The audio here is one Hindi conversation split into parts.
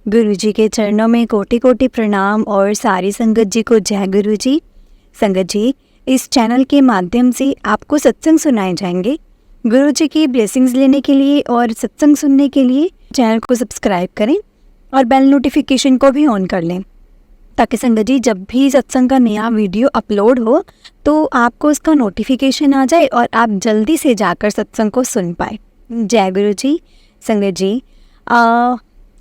गुरुजी के चरणों में कोटि कोटि प्रणाम और सारी संगत जी को जय गुरु जी। संगत जी, इस चैनल के माध्यम से आपको सत्संग सुनाए जाएंगे। गुरु जी की ब्लेसिंग्स लेने के लिए और सत्संग सुनने के लिए चैनल को सब्सक्राइब करें और बेल नोटिफिकेशन को भी ऑन कर लें, ताकि संगत जी जब भी सत्संग का नया वीडियो अपलोड हो तो आपको उसका नोटिफिकेशन आ जाए और आप जल्दी से जाकर सत्संग को सुन पाए। जय गुरु जी। संगत जी,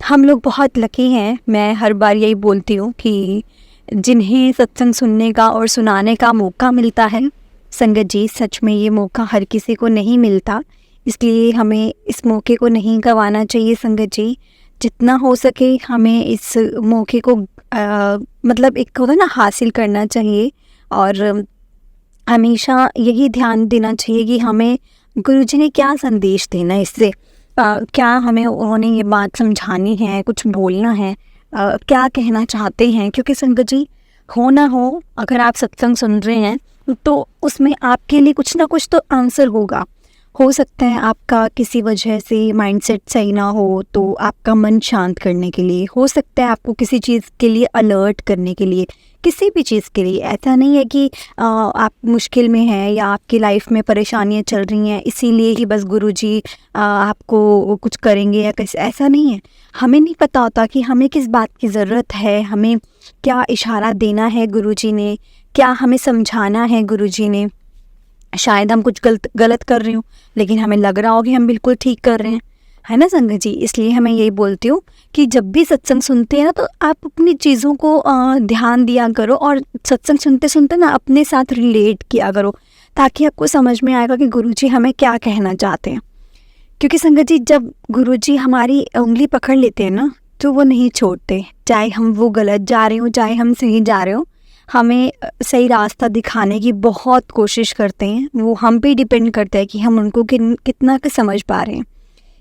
हम लोग बहुत लकी हैं। मैं हर बार यही बोलती हूँ कि जिन्हें सत्संग सुनने का और सुनाने का मौका मिलता है, संगत जी सच में ये मौका हर किसी को नहीं मिलता, इसलिए हमें इस मौके को नहीं गंवाना चाहिए। संगत जी, जितना हो सके हमें इस मौके को मतलब एक होता है ना, हासिल करना चाहिए और हमेशा यही ध्यान देना चाहिए कि हमें गुरुजी ने क्या संदेश देना है इससे, क्या हमें उन्होंने ये बात समझानी है, कुछ बोलना है, क्या कहना चाहते हैं। क्योंकि संगत जी, हो ना हो, अगर आप सत्संग सुन रहे हैं तो उसमें आपके लिए कुछ ना कुछ तो आंसर होगा। हो सकता है आपका किसी वजह से माइंडसेट सही ना हो तो आपका मन शांत करने के लिए, हो सकता है आपको किसी चीज़ के लिए अलर्ट करने के लिए, किसी भी चीज़ के लिए। ऐसा नहीं है कि आप मुश्किल में हैं या आपकी लाइफ में परेशानियां चल रही हैं इसीलिए ही बस गुरुजी आपको कुछ करेंगे या कैसे, ऐसा नहीं है। हमें नहीं पता होता कि हमें किस बात की ज़रूरत है, हमें क्या इशारा देना है गुरुजी ने, क्या हमें समझाना है गुरुजी ने। शायद हम कुछ गलत कर रहे हो, लेकिन हमें लग रहा हो कि हम बिल्कुल ठीक कर रहे हैं, है ना संगत जी। इसलिए हमें यही बोलती हूँ कि जब भी सत्संग सुनते हैं ना, तो आप अपनी चीज़ों को ध्यान दिया करो और सत्संग सुनते सुनते ना अपने साथ रिलेट किया करो, ताकि आपको समझ में आएगा कि गुरुजी हमें क्या कहना चाहते हैं। क्योंकि संगत जी, जब गुरुजी हमारी उंगली पकड़ लेते हैं ना, तो वो नहीं छोड़ते। चाहे हम वो गलत जा रहे हो, चाहे हम सही जा रहे हो, हमें सही रास्ता दिखाने की बहुत कोशिश करते हैं। वो हम पे डिपेंड करता है कि हम उनको कितना का समझ पा रहे हैं।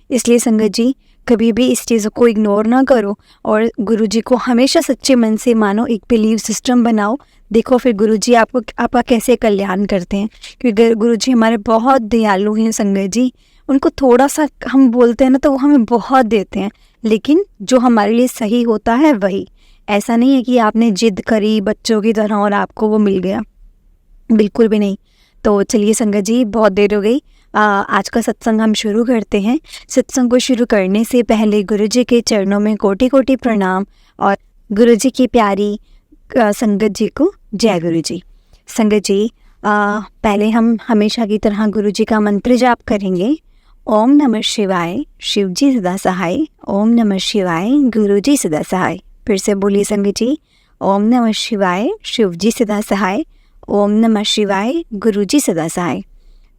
इसलिए संगत जी, कभी भी इस चीज़ को इग्नोर ना करो और गुरुजी को हमेशा सच्चे मन से मानो, एक बिलीव सिस्टम बनाओ। देखो फिर गुरुजी आपका कैसे कल्याण करते हैं। क्योंकि गुरुजी हमारे बहुत दयालु हैं संगत जी। उनको थोड़ा सा हम बोलते हैं ना तो वो हमें बहुत देते हैं, लेकिन जो हमारे लिए सही होता है वही। ऐसा नहीं है कि आपने जिद करी बच्चों की तरह और आपको वो मिल गया, बिल्कुल भी नहीं। तो चलिए संगत जी, बहुत देर हो गई, आज का सत्संग हम शुरू करते हैं। सत्संग को शुरू करने से पहले गुरुजी के चरणों में कोटि कोटि प्रणाम और गुरुजी की प्यारी संगत जी को जय गुरुजी। संगत जी, पहले हम हमेशा की तरह गुरुजी का मंत्र जाप करेंगे। ओम नमः शिवाय, शिवजी सदा सहाय। ओम नमः शिवाय, गुरुजी सदा सहाय। फिर से बोलिए संगत जी, ओम नमः शिवाय, शिवजी सदा सहाय। ओम नमः शिवाय, गुरुजी सदा सहाय।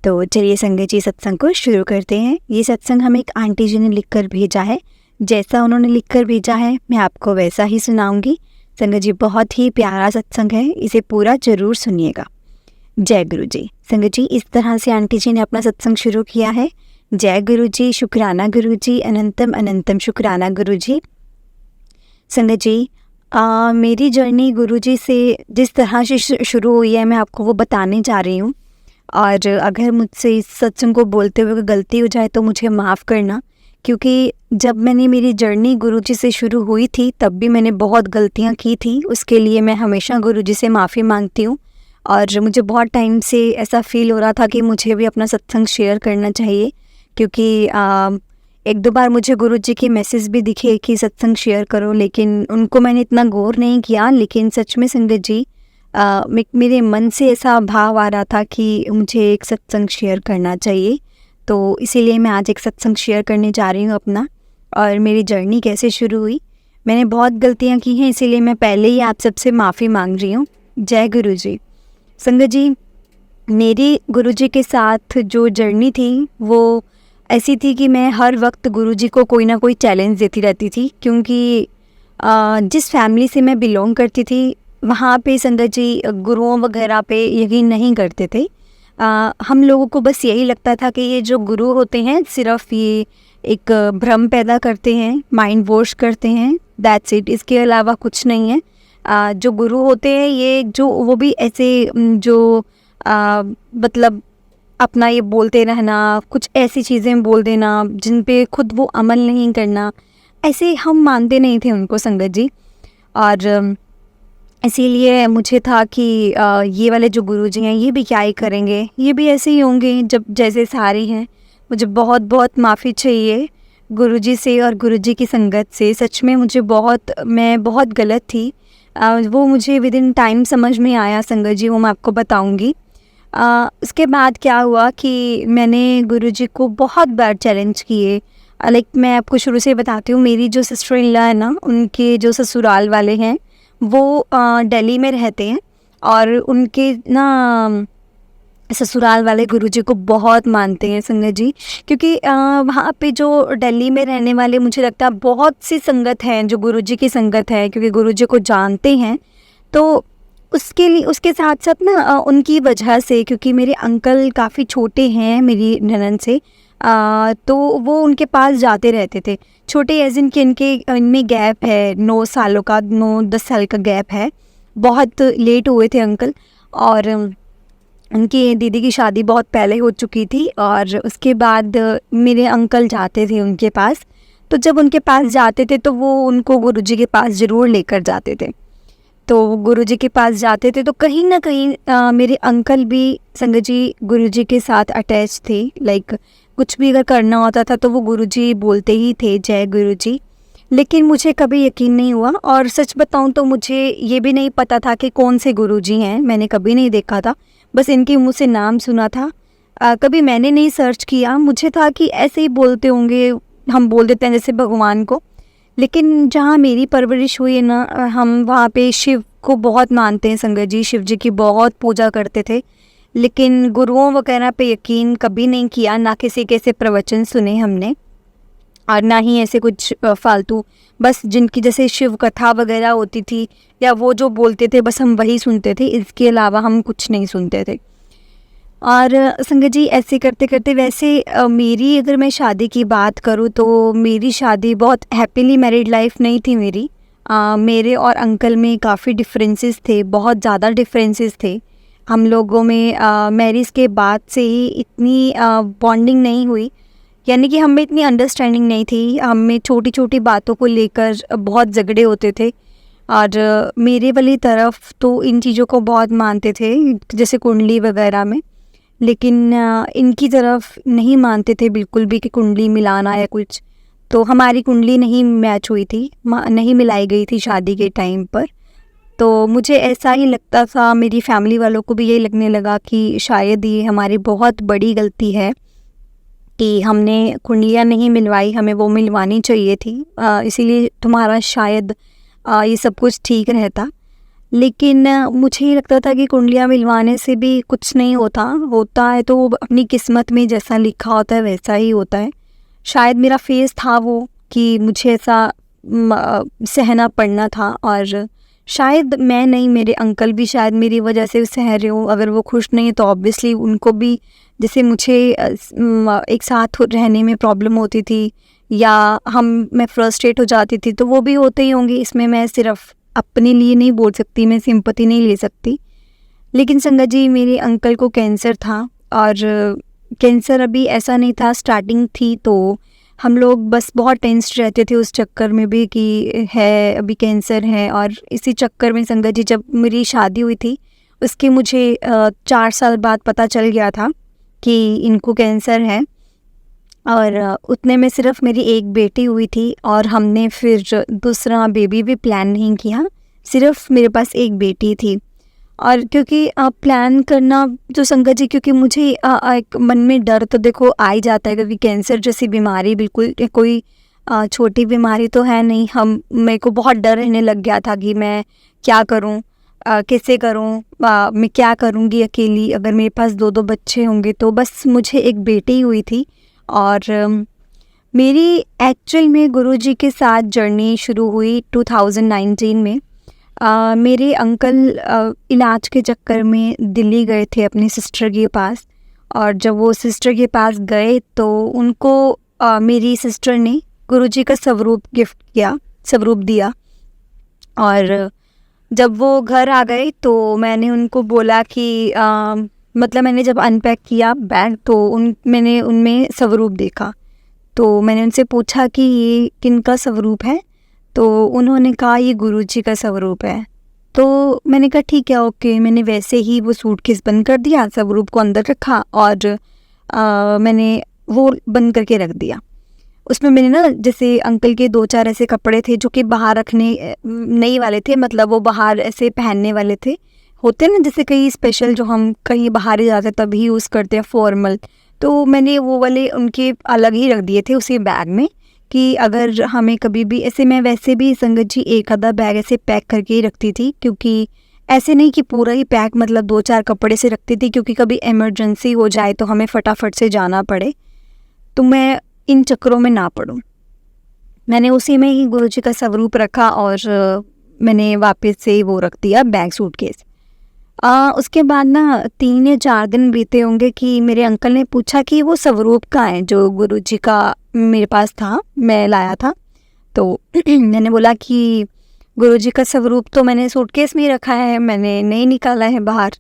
तो चलिए संगत जी, सत्संग को शुरू करते हैं। ये सत्संग हमें एक आंटी जी ने लिखकर भेजा है। जैसा उन्होंने लिखकर भेजा है मैं आपको वैसा ही सुनाऊंगी। संगत जी, बहुत ही प्यारा सत्संग है, इसे पूरा जरूर सुनिएगा। जय गुरु जी। संगत जी, इस तरह से आंटी जी ने अपना सत्संग शुरू किया है। जय गुरु जी, शुक्राना गुरु जी, अनंतम अनंतम शुक्राना गुरु जी। संगत जी, मेरी जर्नी गुरुजी से जिस तरह से शुरू हुई है मैं आपको वो बताने जा रही हूँ। और अगर मुझसे इस सत्संग को बोलते हुए गलती हो जाए तो मुझे माफ़ करना, क्योंकि जब मैंने मेरी जर्नी गुरुजी से शुरू हुई थी तब भी मैंने बहुत गलतियाँ की थी। उसके लिए मैं हमेशा गुरुजी से माफ़ी मांगती हूँ। और मुझे बहुत टाइम से ऐसा फ़ील हो रहा था कि मुझे भी अपना सत्संग शेयर करना चाहिए, क्योंकि एक दो बार मुझे गुरुजी के मैसेज भी दिखे कि सत्संग शेयर करो, लेकिन उनको मैंने इतना गौर नहीं किया। लेकिन सच में संगत जी, मेरे मन से ऐसा भाव आ रहा था कि मुझे एक सत्संग शेयर करना चाहिए। तो इसीलिए मैं आज एक सत्संग शेयर करने जा रही हूँ अपना, और मेरी जर्नी कैसे शुरू हुई। मैंने बहुत गलतियाँ की हैं, इसीलिए मैं पहले ही आप सबसे माफ़ी मांग रही हूँ। जय गुरु जी। संगत जी, मेरी गुरुजी के साथ जो जर्नी थी वो ऐसी थी कि मैं हर वक्त गुरुजी को कोई ना कोई चैलेंज देती रहती थी। क्योंकि जिस फैमिली से मैं बिलोंग करती थी वहाँ पे संगत जी गुरुओं वगैरह पे यकीन नहीं करते थे। हम लोगों को बस यही लगता था कि ये जो गुरु होते हैं सिर्फ ये एक भ्रम पैदा करते हैं, माइंड वॉश करते हैं, दैट्स इट। इसके अलावा कुछ नहीं है। जो गुरु होते हैं ये जो वो भी ऐसे जो मतलब अपना ये बोलते रहना, कुछ ऐसी चीज़ें बोल देना जिन पे खुद वो अमल नहीं करना, ऐसे हम मानते नहीं थे उनको संगत जी। और इसीलिए मुझे था कि ये वाले जो गुरुजी हैं ये भी क्या ही करेंगे, ये भी ऐसे ही होंगे जब जैसे सारे हैं। मुझे बहुत बहुत माफ़ी चाहिए गुरुजी से और गुरुजी की संगत से। सच में मैं बहुत गलत थी। वो मुझे विद इन टाइम समझ में आया संगत जी, वो मैं आपको बताऊंगी। उसके बाद क्या हुआ कि मैंने गुरुजी को बहुत बार चैलेंज किए। लाइक मैं आपको शुरू से बताती हूँ, मेरी जो सिस्टर इन लॉ है ना, उनके जो ससुराल वाले हैं वो दिल्ली में रहते हैं और उनके ना ससुराल वाले गुरुजी को बहुत मानते हैं संगत जी। क्योंकि वहाँ पे जो दिल्ली में रहने वाले, मुझे लगता है बहुत सी संगत हैं जो गुरुजी की संगत है, क्योंकि गुरुजी को जानते हैं। तो उसके लिए उसके साथ साथ ना उनकी वजह से, क्योंकि मेरे अंकल काफ़ी छोटे हैं मेरी ननद से, तो वो उनके पास जाते रहते थे। छोटे एज इन के इनमें गैप है 9 सालों का, 9-10 साल का गैप है। बहुत लेट हुए थे अंकल, और उनकी दीदी की शादी बहुत पहले हो चुकी थी। और उसके बाद मेरे अंकल जाते थे उनके पास। तो जब उनके पास जाते थे तो वो उनको गुरुजी के पास ज़रूर लेकर जाते थे। तो गुरुजी के पास जाते थे तो कहीं ना कहीं मेरे अंकल भी संगत जी गुरुजी के साथ अटैच थे। लाइक कुछ भी अगर करना होता था तो वो गुरुजी बोलते ही थे, जय गुरुजी। लेकिन मुझे कभी यकीन नहीं हुआ, और सच बताऊं तो मुझे ये भी नहीं पता था कि कौन से गुरुजी हैं, मैंने कभी नहीं देखा था। बस इनके मुँह से नाम सुना था। कभी मैंने नहीं सर्च किया। मुझे था कि ऐसे ही बोलते होंगे, हम बोल देते हैं जैसे भगवान को। लेकिन जहाँ मेरी परवरिश हुई है ना, हम वहाँ पे शिव को बहुत मानते हैं संगत जी, शिव जी की बहुत पूजा करते थे। लेकिन गुरुओं वगैरह पे यकीन कभी नहीं किया, ना किसी के से प्रवचन सुने हमने, और ना ही ऐसे कुछ फालतू, बस जिनकी जैसे शिव कथा वगैरह होती थी या वो जो बोलते थे बस हम वही सुनते थे, इसके अलावा हम कुछ नहीं सुनते थे। और संगत जी ऐसे करते करते वैसे मेरी अगर मैं शादी की बात करूँ तो मेरी शादी बहुत हैप्पीली मैरिड लाइफ नहीं थी मेरी। मेरे और अंकल में काफ़ी डिफरेंसेस थे, बहुत ज़्यादा डिफरेंसेस थे। हम लोगों में मैरिज के बाद से ही इतनी बॉन्डिंग नहीं हुई, यानी कि हम में इतनी अंडरस्टैंडिंग नहीं थी। हम में छोटी छोटी बातों को लेकर बहुत झगड़े होते थे। और मेरे वाली तरफ तो इन चीज़ों को बहुत मानते थे, जैसे कुंडली वगैरह में। लेकिन इनकी तरफ नहीं मानते थे बिल्कुल भी कि कुंडली मिलाना या कुछ। तो हमारी कुंडली नहीं मैच हुई थी, नहीं मिलाई गई थी शादी के टाइम पर। तो मुझे ऐसा ही लगता था, मेरी फैमिली वालों को भी यही लगने लगा कि शायद ये हमारी बहुत बड़ी गलती है कि हमने कुंडलियाँ नहीं मिलवाई, हमें वो मिलवानी चाहिए थी। इसीलिए तुम्हारा शायद ये सब कुछ ठीक रहता। लेकिन मुझे ये लगता था कि कुंडलियाँ मिलवाने से भी कुछ नहीं होता है तो वो अपनी किस्मत में जैसा लिखा होता है वैसा ही होता है। शायद मेरा फेस था वो कि मुझे ऐसा सहना पड़ना था, और शायद मैं नहीं, मेरे अंकल भी शायद मेरी वजह से सह रहे हो। अगर वो खुश नहीं तो ऑब्वियसली उनको भी, जैसे मुझे एक साथ रहने में प्रॉब्लम होती थी या मैं फ्रस्ट्रेट हो जाती थी, तो वो भी होते ही होंगे। इसमें मैं सिर्फ अपने लिए नहीं बोल सकती, मैं सिंपैथी नहीं ले सकती। लेकिन संगत जी मेरे अंकल को कैंसर था, और कैंसर अभी ऐसा नहीं था, स्टार्टिंग थी। तो हम लोग बस बहुत टेंस्ड रहते थे उस चक्कर में भी कि है अभी कैंसर है। और इसी चक्कर में संगत जी जब मेरी शादी हुई थी उसके मुझे 4 साल बाद पता चल गया था कि इनको कैंसर है। और उतने में सिर्फ मेरी एक बेटी हुई थी, और हमने फिर दूसरा बेबी भी प्लान नहीं किया, सिर्फ मेरे पास एक बेटी थी। और क्योंकि प्लान करना जो संगत जी, क्योंकि मुझे एक मन में डर तो देखो आ ही जाता है, क्योंकि कैंसर जैसी बीमारी बिल्कुल कोई छोटी बीमारी तो है नहीं। मेरे को बहुत डर रहने लग गया था कि मैं क्या करूं, कैसे करूं, मैं क्या करूंगी अकेली, अगर मेरे पास 2-2 बच्चे होंगे तो। बस मुझे एक बेटी हुई थी। और मेरी एक्चुअल में गुरुजी के साथ जर्नी शुरू हुई 2019 में। मेरे अंकल इलाज के चक्कर में दिल्ली गए थे अपनी सिस्टर के पास, और जब वो सिस्टर के पास गए तो उनको मेरी सिस्टर ने गुरुजी का स्वरूप दिया। और जब वो घर आ गए तो मैंने उनको बोला कि मतलब मैंने जब अनपैक किया बैग तो मैंने उनमें स्वरूप देखा। तो मैंने उनसे पूछा कि ये किनका स्वरूप है, तो उन्होंने कहा ये गुरुजी का स्वरूप है। तो मैंने कहा ठीक है, ओके। मैंने वैसे ही वो सूटकेस बंद कर दिया, स्वरूप को अंदर रखा और मैंने वो बंद करके रख दिया। उसमें मैंने ना, जैसे अंकल के 2-4 ऐसे कपड़े थे जो कि बाहर रखने नहीं वाले थे, मतलब वो बाहर ऐसे पहनने वाले थे। होते हैं ना जैसे कई स्पेशल, जो हम कहीं बाहर ही जाते तभी यूज़ करते हैं फॉर्मल, तो मैंने वो वाले उनके अलग ही रख दिए थे उसी बैग में, कि अगर हमें कभी भी ऐसे, मैं वैसे भी संगत जी एक आधा बैग ऐसे पैक करके ही रखती थी, क्योंकि ऐसे नहीं कि पूरा ही पैक, मतलब 2-4 कपड़े से रखती थी, क्योंकि कभी इमरजेंसी हो जाए तो हमें फटाफट से जाना पड़े, तो मैं इन चक्करों में ना पड़ूं। मैंने उसी में ही गुरुजी का स्वरूप रखा और मैंने वापस से वो रख दिया बैग, सूटकेस। उसके बाद ना 3 या 4 दिन बीते होंगे कि मेरे अंकल ने पूछा कि वो स्वरूप कहाँ है जो गुरुजी का मेरे पास था, मैं लाया था। तो मैंने बोला कि गुरुजी का स्वरूप तो मैंने सूटकेस में ही रखा है, मैंने नहीं निकाला है बाहर।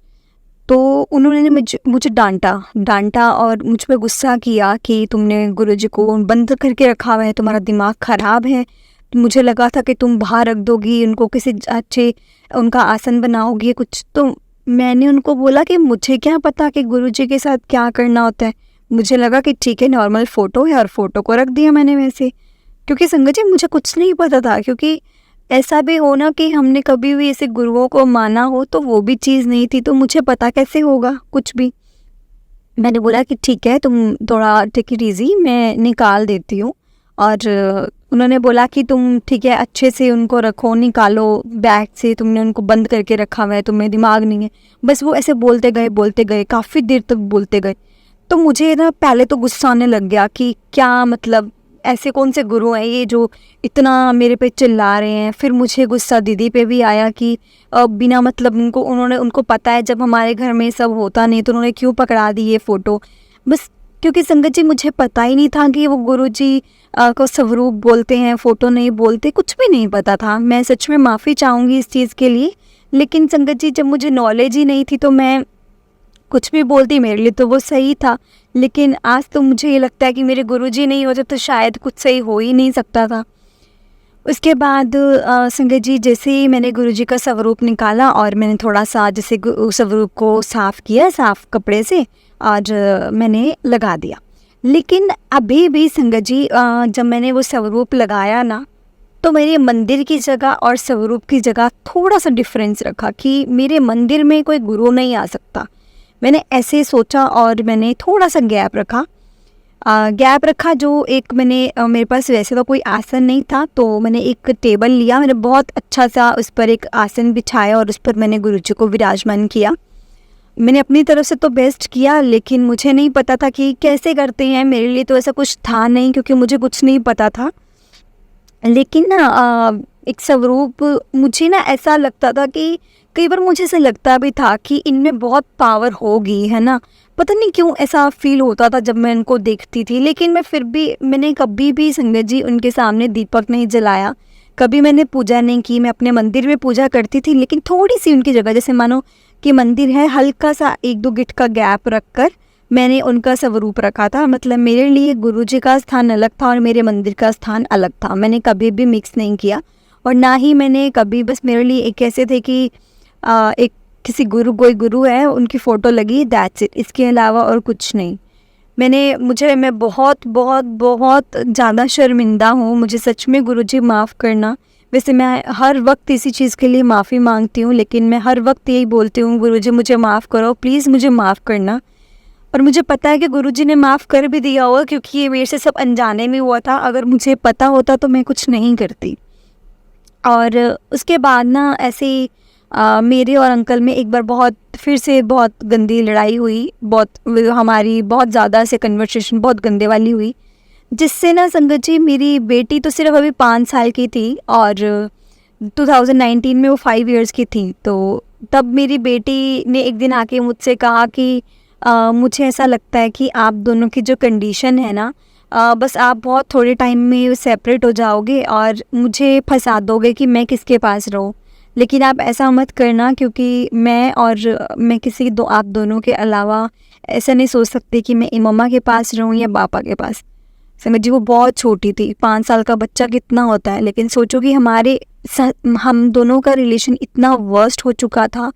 तो उन्होंने मुझे डांटा और मुझ पे गुस्सा किया कि तुमने गुरुजी को बंद करके रखा हुआ है, तुम्हारा दिमाग ख़राब है। मुझे लगा था कि तुम बाहर रख दोगी, उनको किसी अच्छे उनका आसन बनाओगी कुछ। तो मैंने उनको बोला कि मुझे क्या पता कि गुरुजी के साथ क्या करना होता है, मुझे लगा कि ठीक है नॉर्मल फ़ोटो है और फ़ोटो को रख दिया मैंने वैसे। क्योंकि संगत जी मुझे कुछ नहीं पता था, क्योंकि ऐसा भी हो ना कि हमने कभी भी ऐसे गुरुओं को माना हो तो वो भी चीज़ नहीं थी, तो मुझे पता कैसे होगा कुछ भी। मैंने बोला कि ठीक है, तुम थोड़ा टेक इट ईज़ी, मैं निकाल देती हूँ। और उन्होंने बोला कि तुम ठीक है अच्छे से उनको रखो, निकालो बैग से, तुमने उनको बंद करके रखा हुआ है, तुम्हें दिमाग नहीं है। बस वो ऐसे बोलते गए, काफ़ी देर तक बोलते गए। तो मुझे ना पहले तो गुस्सा आने लग गया कि क्या मतलब, ऐसे कौन से गुरु हैं ये जो इतना मेरे पे चिल्ला रहे हैं। फिर मुझे गुस्सा दीदी पे भी आया कि बिना मतलब उनको पता है जब हमारे घर में सब होता नहीं तो उन्होंने क्यों पकड़ा दी ये फ़ोटो। बस क्योंकि संगत जी मुझे पता ही नहीं था कि वो गुरुजी को स्वरूप बोलते हैं, फ़ोटो नहीं बोलते, कुछ भी नहीं पता था। मैं सच में माफ़ी चाहूँगी इस चीज़ के लिए। लेकिन संगत जी जब मुझे नॉलेज ही नहीं थी तो मैं कुछ भी बोलती, मेरे लिए तो वो सही था। लेकिन आज तो मुझे ये लगता है कि मेरे गुरुजी नहीं होते तो शायद कुछ सही हो ही नहीं सकता था। उसके बाद संगत जी जैसे ही मैंने गुरुजी का स्वरूप निकाला और मैंने थोड़ा सा जैसे स्वरूप को साफ़ किया, साफ़ कपड़े से, और मैंने लगा दिया। लेकिन अभी भी संगत जी जब मैंने वो स्वरूप लगाया ना, तो मेरे मंदिर की जगह और स्वरूप की जगह थोड़ा सा डिफरेंस रखा कि मेरे मंदिर में कोई गुरु नहीं आ सकता। मैंने ऐसे सोचा और मैंने थोड़ा सा गैप रखा जो एक मैंने मेरे पास वैसे तो कोई आसन नहीं था, तो मैंने एक टेबल लिया, मैंने बहुत अच्छा सा उस पर एक आसन बिछाया और उस पर मैंने गुरुजी को विराजमान किया। मैंने अपनी तरफ से तो बेस्ट किया, लेकिन मुझे नहीं पता था कि कैसे करते हैं, मेरे लिए तो ऐसा कुछ था नहीं क्योंकि मुझे कुछ नहीं पता था। लेकिन ना एक स्वरूप मुझे ना ऐसा लगता था कि कई बार मुझे ऐसा लगता भी था कि इनमें बहुत पावर होगी, है ना। पता नहीं क्यों ऐसा फील होता था जब मैं इनको देखती थी। लेकिन मैं फिर भी, मैंने कभी भी संगत जी उनके सामने दीपक नहीं जलाया, कभी मैंने पूजा नहीं की। मैं अपने मंदिर में पूजा करती थी, लेकिन थोड़ी सी उनकी जगह, जैसे मानो कि मंदिर है, हल्का सा 1-2 गिट का गैप रख कर मैंने उनका स्वरूप रखा था। मतलब मेरे लिए गुरुजी का स्थान अलग था और मेरे मंदिर का स्थान अलग था। मैंने कभी भी मिक्स नहीं किया और ना ही मैंने कभी, बस मेरे लिए एक ऐसे थे कि एक किसी कोई गुरु है, उनकी फ़ोटो लगी, दैट्स इट, इसके अलावा और कुछ नहीं। मैं बहुत बहुत बहुत ज़्यादा शर्मिंदा हूँ, मुझे सच में गुरुजी माफ़ करना। वैसे मैं हर वक्त इसी चीज़ के लिए माफ़ी मांगती हूँ, लेकिन मैं हर वक्त यही बोलती हूँ, गुरुजी मुझे माफ़ करो, प्लीज़ मुझे माफ़ करना। और मुझे पता है कि गुरुजी ने माफ़ कर भी दिया होगा, क्योंकि ये मेरे से सब अनजाने में हुआ था। अगर मुझे पता होता तो मैं कुछ नहीं करती। और उसके बाद ना ऐसे ही मेरे और अंकल में एक बार फिर से बहुत गंदी लड़ाई हुई, हमारी बहुत ज़्यादा से कन्वर्सेशन बहुत गंदे वाली हुई, जिससे ना संगत जी मेरी बेटी तो सिर्फ अभी 5 साल की थी और 2019 में वो 5 इयर्स की थी। तो तब मेरी बेटी ने एक दिन आके मुझसे कहा कि मुझे ऐसा लगता है कि आप दोनों की जो कंडीशन है ना, बस आप बहुत थोड़े टाइम में सेपरेट हो जाओगे और मुझे फंसा दोगे कि मैं किसके पास रहूँ। लेकिन आप ऐसा मत करना, क्योंकि मैं आप दोनों के अलावा ऐसा नहीं सोच सकती कि मैं मम्मा के पास रहूँ या पापा के पास। संगत जी वो बहुत छोटी थी, 5 साल का बच्चा कितना होता है, लेकिन सोचो कि हम दोनों का रिलेशन इतना वर्स्ट हो चुका था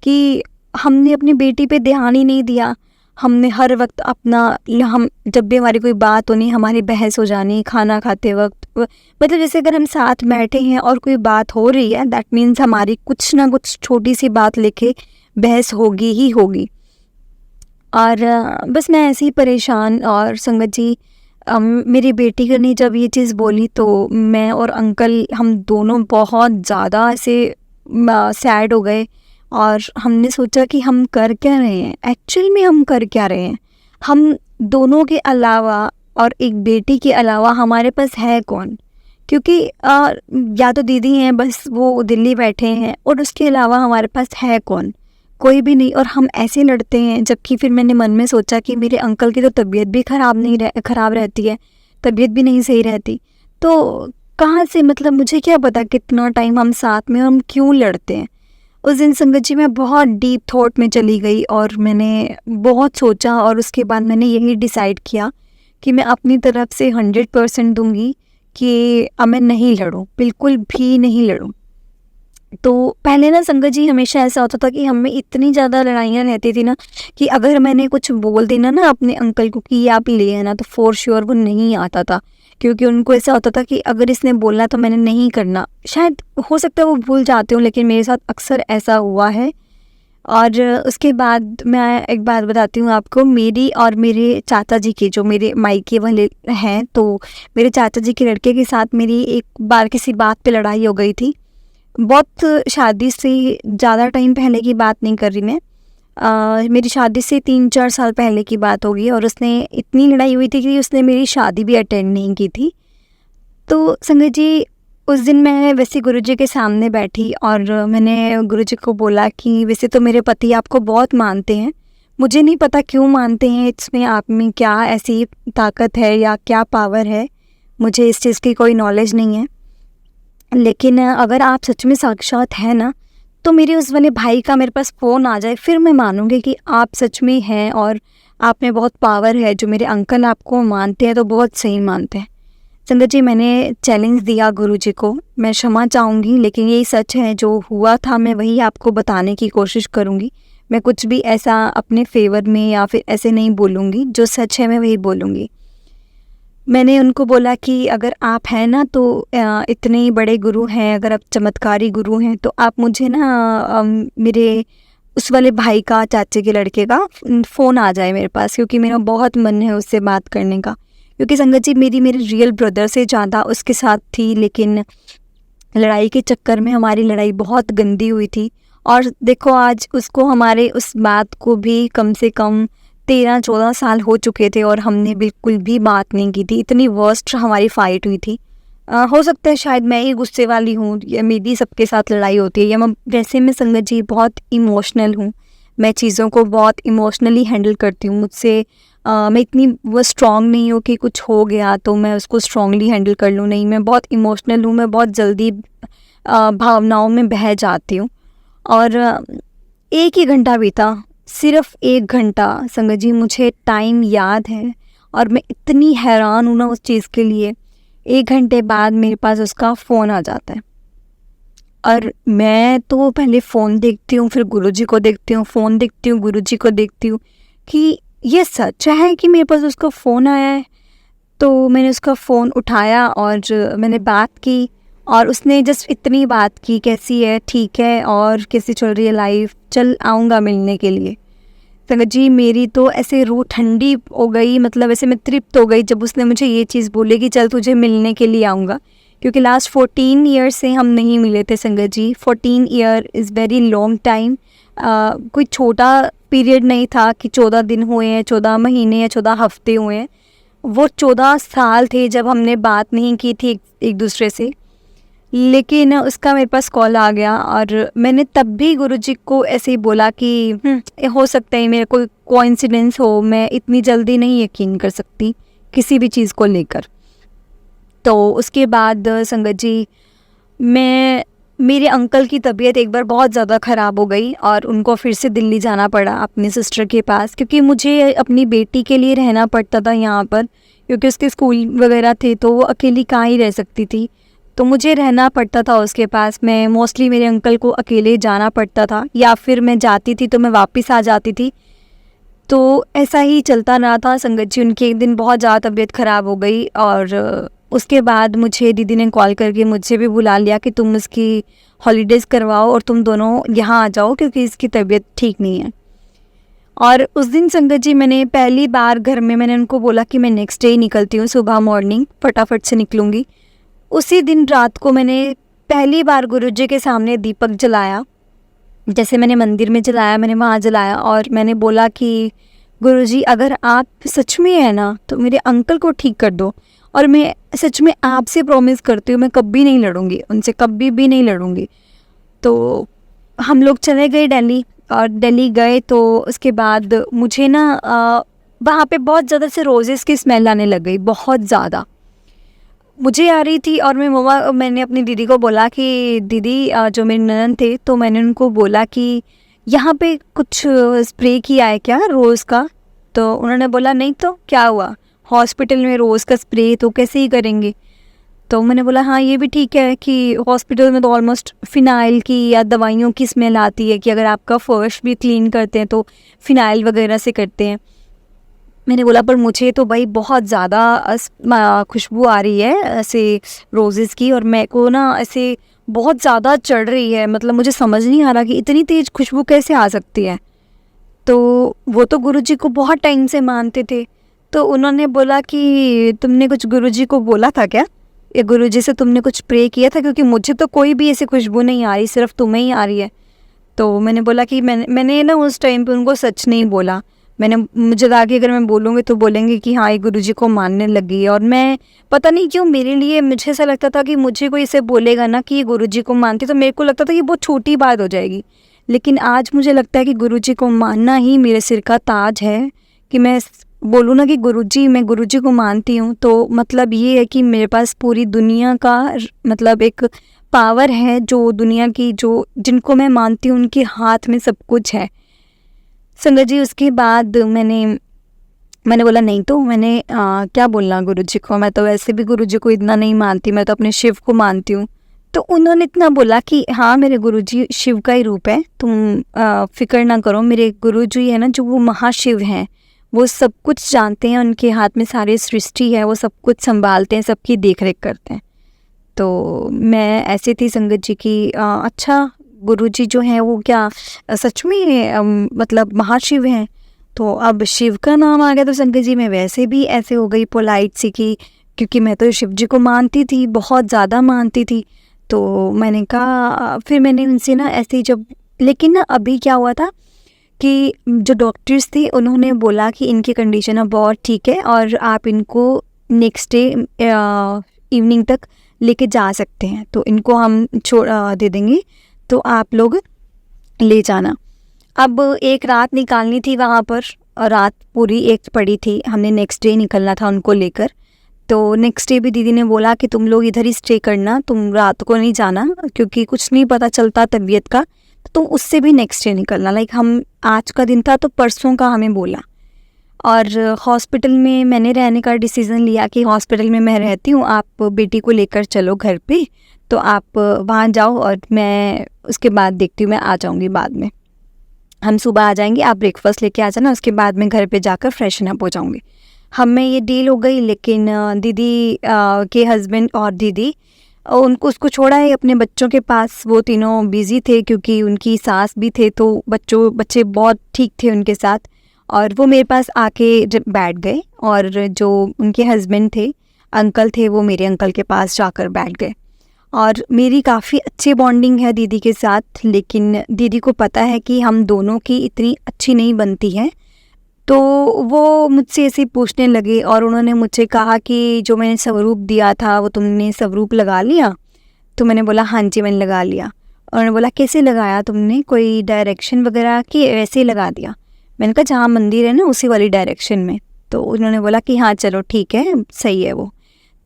कि हमने अपनी बेटी पे ध्यान ही नहीं दिया। हमने हर वक्त हम जब भी हमारी कोई बात होनी, हमारी बहस हो जानी खाना खाते वक्त, मतलब जैसे अगर हम साथ बैठे हैं और कोई बात हो रही है, दैट मीन्स हमारी कुछ ना कुछ छोटी सी बात लेके बहस होगी ही होगी। और बस मैं ऐसे ही परेशान, और संगत जी मेरी बेटी ने जब ये चीज़ बोली तो मैं और अंकल हम दोनों बहुत ज़्यादा ऐसे सैड हो गए, और हमने सोचा कि हम कर क्या रहे हैं, एक्चुअल में हम कर क्या रहे हैं। हम दोनों के अलावा और एक बेटी के अलावा हमारे पास है कौन, क्योंकि या तो दीदी हैं बस, वो दिल्ली बैठे हैं, और उसके अलावा हमारे पास है कौन, कोई भी नहीं। और हम ऐसे लड़ते हैं, जबकि फिर मैंने मन में सोचा कि मेरे अंकल की तो तबीयत भी ख़राब रहती है, तबीयत भी नहीं सही रहती, तो कहाँ से, मतलब मुझे क्या पता कितना टाइम हम साथ में, हम क्यों लड़ते हैं। उस दिन संगत जी मैं बहुत डीप थॉट में चली गई, और मैंने बहुत सोचा, और उसके बाद मैंने यही डिसाइड किया कि मैं अपनी तरफ से 100% दूंगी कि अब मैं नहीं लड़ूँ, बिल्कुल भी नहीं लड़ूँ। तो पहले ना संगत जी हमेशा ऐसा होता था कि हमें इतनी ज़्यादा लड़ाइयाँ रहती थी ना, कि अगर मैंने कुछ बोल देना ना अपने अंकल को कि ये आप ले आना, तो फॉर श्योर वो नहीं आता था, क्योंकि उनको ऐसा होता था कि अगर इसने बोलना तो मैंने नहीं करना। शायद हो सकता है वो भूल जाते हो, लेकिन मेरे साथ अक्सर ऐसा हुआ है। और उसके बाद मैं एक बात बताती हूँ आपको, मेरी और मेरे चाचा जी की, जो मेरे मायके वाले हैं, तो मेरे चाचा जी के लड़के के साथ मेरी एक बार किसी बात पे लड़ाई हो गई थी। बहुत शादी से ज़्यादा टाइम पहले की बात नहीं कर रही मैं, मेरी शादी से 3-4 साल पहले की बात होगी, और उसने इतनी लड़ाई हुई थी कि उसने मेरी शादी भी अटेंड नहीं की थी। तो संगत जी उस दिन मैं वैसे गुरुजी के सामने बैठी, और मैंने गुरुजी को बोला कि वैसे तो मेरे पति आपको बहुत मानते हैं, मुझे नहीं पता क्यों मानते हैं, इसमें आप में क्या ऐसी ताकत है या क्या पावर है, मुझे इस चीज़ की कोई नॉलेज नहीं है, लेकिन अगर आप सच में साक्षात हैं ना, तो मेरे उस वाले भाई का मेरे पास फ़ोन आ जाए, फिर मैं मानूंगी कि आप सच में हैं और आप में बहुत पावर है। जो मेरे अंकल आपको मानते हैं तो बहुत सही मानते हैं। संगत जी मैंने चैलेंज दिया गुरुजी को, मैं क्षमा चाहूँगी, लेकिन यही सच है, जो हुआ था मैं वही आपको बताने की कोशिश करूँगी। मैं कुछ भी ऐसा अपने फेवर में या फिर ऐसे नहीं बोलूँगी, जो सच है मैं वही बोलूँगी। मैंने उनको बोला कि अगर आप हैं ना, तो इतने बड़े गुरु हैं, अगर आप चमत्कारी गुरु हैं, तो आप मुझे ना मेरे उस वाले भाई का, चाचे के लड़के का फ़ोन आ जाए मेरे पास, क्योंकि मेरा बहुत मन है उससे बात करने का। क्योंकि संगत जी मेरे रियल ब्रदर से ज़्यादा उसके साथ थी, लेकिन लड़ाई के चक्कर में हमारी लड़ाई बहुत गंदी हुई थी। और देखो आज उसको, हमारे उस बात को भी कम से कम 13-14 साल हो चुके थे, और हमने बिल्कुल भी बात नहीं की थी। इतनी वर्स्ट हमारी फ़ाइट हुई थी। हो सकता है शायद मैं ही गुस्से वाली हूँ, या मेरी सबके साथ लड़ाई होती है, या मैं वैसे में संगत जी बहुत इमोशनल हूँ, मैं चीज़ों को बहुत इमोशनली हैंडल करती हूँ। मुझसे मैं इतनी वो स्ट्रॉन्ग नहीं हूँ कि कुछ हो गया तो मैं उसको स्ट्रॉन्गली हैंडल कर लूँ, नहीं, मैं बहुत इमोशनल हूँ, मैं बहुत जल्दी भावनाओं में बह जाती हूँ। और 1 ही घंटा बीता, सिर्फ 1 घंटा संगत जी, मुझे टाइम याद है, और मैं इतनी हैरान हूँ ना उस चीज़ के लिए। 1 घंटे बाद मेरे पास उसका फ़ोन आ जाता है, और मैं तो पहले फ़ोन देखती हूँ, फिर गुरुजी को देखती हूँ, फ़ोन देखती हूँ, गुरुजी को देखती हूँ कि ये सच है कि मेरे पास उसका फ़ोन आया है। तो मैंने उसका फ़ोन उठाया और मैंने बात की, और उसने जस्ट इतनी बात की, कैसी है, ठीक है, और कैसी चल रही है लाइफ, चल आऊँगा मिलने के लिए। संगत जी मेरी तो ऐसे रूह ठंडी हो गई, मतलब ऐसे मैं तृप्त हो गई जब उसने मुझे ये चीज़ बोली कि चल तुझे मिलने के लिए आऊँगा। क्योंकि लास्ट 14 ईयर से हम नहीं मिले थे संगत जी। 14 year is very long time. कोई छोटा पीरियड नहीं था कि 14 दिन हुए हैं, 14 महीने या 14 हफ्ते हुए हैं। वो 14 साल थे जब हमने बात नहीं की थी एक दूसरे से। लेकिन उसका मेरे पास कॉल आ गया, और मैंने तब भी गुरुजी को ऐसे ही बोला कि हो सकता है मेरा कोई कोइंसिडेंस हो, मैं इतनी जल्दी नहीं यकीन कर सकती किसी भी चीज़ को लेकर। तो उसके बाद संगत जी मेरे अंकल की तबीयत एक बार बहुत ज़्यादा ख़राब हो गई, और उनको फिर से दिल्ली जाना पड़ा अपनी सिस्टर के पास, क्योंकि मुझे अपनी बेटी के लिए रहना पड़ता था यहाँ पर, क्योंकि उसके स्कूल वगैरह थे तो वो अकेली कहाँ ही रह सकती थी, तो मुझे रहना पड़ता था उसके पास। मैं मोस्टली मेरे अंकल को अकेले जाना पड़ता था, या फिर मैं जाती थी तो मैं वापस आ जाती थी। तो ऐसा ही चलता रहा था संगत जी। उनकी एक दिन बहुत ज़्यादा तबीयत ख़राब हो गई, और उसके बाद मुझे दीदी ने कॉल करके मुझसे भी बुला लिया कि तुम इसकी हॉलीडेज़ करवाओ और तुम दोनों यहाँ आ जाओ, क्योंकि इसकी तबीयत ठीक नहीं है। और उस दिन संगत जी मैंने पहली बार घर में मैंने उनको बोला कि मैं नेक्स्ट डे ही निकलती हूँ, सुबह मॉर्निंग फटाफट से निकलूँगी। उसी दिन रात को मैंने पहली बार गुरुजी के सामने दीपक जलाया। जैसे मैंने मंदिर में जलाया, मैंने वहाँ जलाया और मैंने बोला कि गुरुजी अगर आप सच में है ना तो मेरे अंकल को ठीक कर दो, और मैं सच में आपसे प्रॉमिस करती हूँ मैं कभी नहीं लड़ूंगी उनसे, कभी भी नहीं लड़ूंगी। तो हम लोग चले गए दिल्ली, और दिल्ली गए तो उसके बाद मुझे ना वहाँ पे बहुत ज़्यादा से रोज़ेस की स्मेल आने लग गई, बहुत ज़्यादा मुझे आ रही थी। और मैंने अपनी दीदी को बोला कि दीदी, जो मेरे ननद थे, तो मैंने उनको बोला कि यहाँ पे कुछ स्प्रे किया है क्या रोज़ का? तो उन्होंने बोला नहीं तो क्या हुआ, हॉस्पिटल में रोज़ का स्प्रे तो कैसे ही करेंगे। तो मैंने बोला हाँ ये भी ठीक है कि हॉस्पिटल में तो ऑलमोस्ट फ़िनाइल की या दवाइयों की स्मेल आती है, कि अगर आपका फर्श भी क्लीन करते हैं तो फ़िनाइल वगैरह से करते हैं। मैंने बोला पर मुझे तो भाई बहुत ज़्यादा खुशबू आ रही है ऐसे रोज़ेस की, और मेरे को ना ऐसे बहुत ज़्यादा चढ़ रही है, मतलब मुझे समझ नहीं आ रहा कि इतनी तेज़ खुशबू कैसे आ सकती है। तो वो तो गुरुजी को बहुत टाइम से मानते थे, तो उन्होंने बोला कि तुमने कुछ गुरुजी को बोला था क्या, या गुरुजी से तुमने कुछ प्रे किया था, क्योंकि मुझे तो कोई भी ऐसी खुशबू नहीं आ रही, सिर्फ तुम्हें ही आ रही है। तो मैंने बोला कि मैंने ना उस टाइम पे उनको सच नहीं बोला। मुझे लगा कि अगर मैं बोलूँगी तो बोलेंगे कि हाँ ये गुरुजी को मानने लगी है, और मैं पता नहीं क्यों मेरे लिए मुझे ऐसा लगता था कि मुझे कोई इसे बोलेगा ना कि ये गुरुजी को मानती, तो मेरे को लगता था कि बहुत छोटी बात हो जाएगी। लेकिन आज मुझे लगता है कि गुरुजी को मानना ही मेरे सिर का ताज है, कि मैं बोलूँ ना कि गुरुजी, मैं गुरुजी को मानती हूँ, तो मतलब ये है कि मेरे पास पूरी दुनिया का मतलब एक पावर है, जो दुनिया की जो जिनको मैं मानती हूँ उनके हाथ में सब कुछ है। संगत जी उसके बाद मैंने बोला नहीं तो मैंने क्या बोलना गुरुजी को, मैं तो वैसे भी गुरुजी को इतना नहीं मानती, मैं तो अपने शिव को मानती हूँ। तो उन्होंने इतना बोला कि हाँ मेरे गुरुजी शिव का ही रूप है, तुम फिक्र ना करो, मेरे गुरुजी है ना जो वो महाशिव हैं, वो सब कुछ जानते हैं, उनके हाथ में सारी सृष्टि है, वो सब कुछ संभालते हैं, सबकी देख रेख करते हैं। तो मैं ऐसे थी संगत जी की अच्छा गुरुजी जो हैं वो क्या सच में मतलब महाशिव हैं। तो अब शिव का नाम आ गया तो संगत जी मैं वैसे भी ऐसे हो गई पोलाइट सी की, क्योंकि मैं तो शिव जी को मानती थी, बहुत ज़्यादा मानती थी। तो मैंने कहा फिर मैंने उनसे ना ऐसे जब, लेकिन ना अभी क्या हुआ था कि जो डॉक्टर्स थे उन्होंने बोला कि इनकी कंडीशन अब बहुत ठीक है और आप इनको नेक्स्ट डे इवनिंग तक लेके जा सकते हैं, तो इनको हम दे देंगे, तो आप लोग ले जाना। अब एक रात निकालनी थी वहाँ पर, और रात पूरी एक पड़ी थी, हमने नेक्स्ट डे निकलना था उनको लेकर। तो नेक्स्ट डे भी दीदी ने बोला कि तुम लोग इधर ही स्टे करना, तुम रात को नहीं जाना, क्योंकि कुछ नहीं पता चलता तबीयत का, तो तुम उससे भी नेक्स्ट डे निकलना। लाइक हम आज का दिन था तो परसों का हमें बोला। और हॉस्पिटल में मैंने रहने का डिसीज़न लिया कि हॉस्पिटल में मैं रहती हूँ, आप बेटी को लेकर चलो घर पे, तो आप वहाँ जाओ और मैं उसके बाद देखती हूँ, मैं आ जाऊँगी बाद में, हम सुबह आ जाएंगे, आप ब्रेकफास्ट लेके आ जाना, उसके बाद मैं घर पे जाकर फ्रेशन अप हो जाऊँगी। हम में ये डील हो गई। लेकिन दीदी के हस्बैंड और दीदी उसको छोड़ा है अपने बच्चों के पास, वो तीनों बिज़ी थे क्योंकि उनकी सास भी थे, तो बच्चे बहुत ठीक थे उनके साथ, और वो मेरे पास आके बैठ गए, और जो उनके हस्बैंड थे अंकल थे वो मेरे अंकल के पास जाकर बैठ गए। और मेरी काफ़ी अच्छी बॉन्डिंग है दीदी के साथ, लेकिन दीदी को पता है कि हम दोनों की इतनी अच्छी नहीं बनती है, तो वो मुझसे ऐसे पूछने लगे, और उन्होंने मुझसे कहा कि जो मैंने स्वरूप दिया था वो तुमने स्वरूप लगा लिया? तो मैंने बोला हाँ जी मैंने लगा लिया। उन्होंने बोला कैसे लगाया तुमने, कोई डायरेक्शन वगैरह कि ऐसे ही लगा दिया? मैंने कहा जहाँ मंदिर है ना उसी वाली डायरेक्शन में। तो उन्होंने बोला कि हाँ चलो ठीक है सही है वो।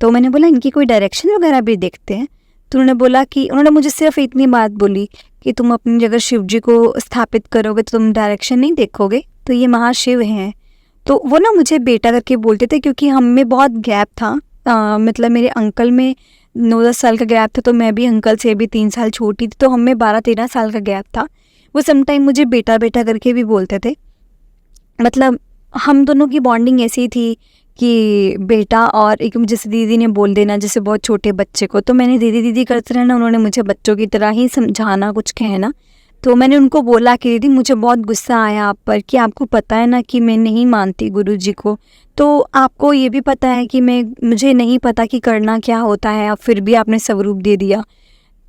तो मैंने बोला इनकी कोई डायरेक्शन वगैरह भी देखते हैं। तो उन्होंने मुझे सिर्फ इतनी बात बोली कि तुम अपनी जगह शिव जी को स्थापित करोगे तो तुम डायरेक्शन नहीं देखोगे, तो ये महाशिव हैं, तो वो ना मुझे बेटा करके बोलते थे, क्योंकि हम में बहुत गैप था। मतलब मेरे अंकल में 9-10 साल का गैप था, तो मैं भी अंकल से भी 3 साल छोटी थी, तो हम में 12-13 साल का गैप था। वो समटाइम मुझे बेटा बेटा करके भी बोलते थे। मतलब हम दोनों की बॉन्डिंग ऐसी थी कि बेटा, और एक जैसे दीदी ने बोल देना जैसे बहुत छोटे बच्चे को, तो मैंने दीदी दीदी करते रहना, उन्होंने मुझे बच्चों की तरह ही समझाना, कुछ कहना। तो मैंने उनको बोला कि दीदी मुझे बहुत गुस्सा आया आप पर, कि आपको पता है ना कि मैं नहीं मानती गुरुजी को, तो आपको ये भी पता है कि मुझे नहीं पता कि करना क्या होता है, अब फिर भी आपने स्वरूप दे दिया।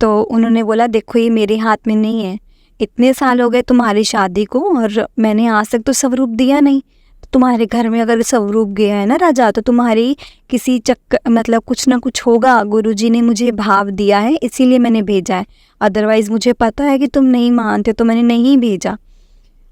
तो उन्होंने बोला देखो ये मेरे हाथ में नहीं है, इतने साल हो गए तुम्हारी शादी को और मैंने आज तक तो स्वरूप दिया नहीं। तुम्हारे घर में अगर स्वरूप गया है ना राजा, तो तुम्हारी किसी चक्कर मतलब कुछ ना कुछ होगा, गुरुजी ने मुझे भाव दिया है इसीलिए मैंने भेजा है, अदरवाइज़ मुझे पता है कि तुम नहीं मानते तो मैंने नहीं भेजा।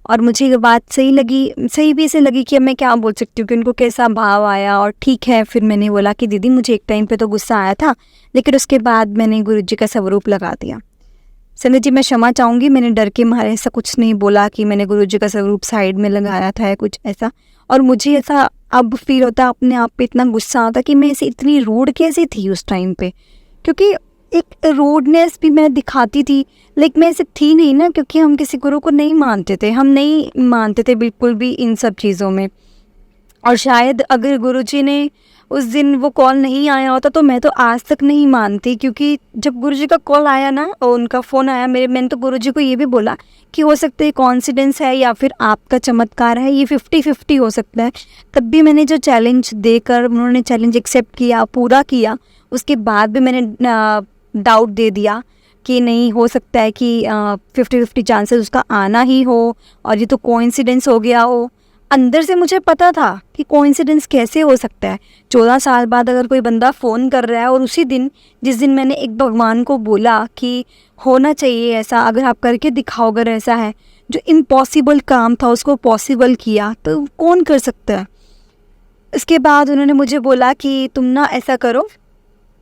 और मुझे ये बात सही लगी, सही भी ऐसे लगी कि अब मैं क्या बोल सकती हूँ कि उनको कैसा भाव आया। और ठीक है, फिर मैंने बोला कि दीदी मुझे एक टाइम पे तो गुस्सा आया था, लेकिन उसके बाद मैंने गुरुजी का स्वरूप लगा दिया। संगत जी मैं क्षमा चाहूँगी, मैंने डर के मारे ऐसा कुछ नहीं बोला कि मैंने गुरुजी का स्वरूप साइड में लगाया था या कुछ ऐसा। और मुझे ऐसा अब फील होता अपने आप पे, इतना गुस्सा आता कि मैं ऐसे इतनी रूड कैसे थी उस टाइम पे, क्योंकि एक रूडनेस भी मैं दिखाती थी, लेकिन मैं ऐसे थी नहीं ना, क्योंकि हम किसी गुरु को नहीं मानते थे, हम नहीं मानते थे बिल्कुल भी इन सब चीज़ों में। और शायद अगर गुरुजी ने उस दिन वो कॉल नहीं आया होता तो मैं तो आज तक नहीं मानती, क्योंकि जब गुरुजी का कॉल आया ना और उनका फ़ोन आया मैंने तो गुरुजी को ये भी बोला कि हो सकता है कॉन्सिडेंस है या फिर आपका चमत्कार है, ये 50-50 हो सकता है। तब भी मैंने जो चैलेंज देकर उन्होंने चैलेंज एक्सेप्ट किया, पूरा किया, उसके बाद भी मैंने डाउट दे दिया कि नहीं, हो सकता है कि 50-50 चांसेस उसका आना ही हो और ये तो कोइंसिडेंस हो गया हो। अंदर से मुझे पता था कि कोइंसिडेंस कैसे हो सकता है, 14 साल बाद अगर कोई बंदा फ़ोन कर रहा है और उसी दिन जिस दिन मैंने एक भगवान को बोला कि होना चाहिए ऐसा, अगर आप करके दिखाओ, अगर ऐसा है, जो इम्पॉसिबल काम था उसको पॉसिबल किया, तो कौन कर सकता है। इसके बाद उन्होंने मुझे बोला कि तुम ना ऐसा करो,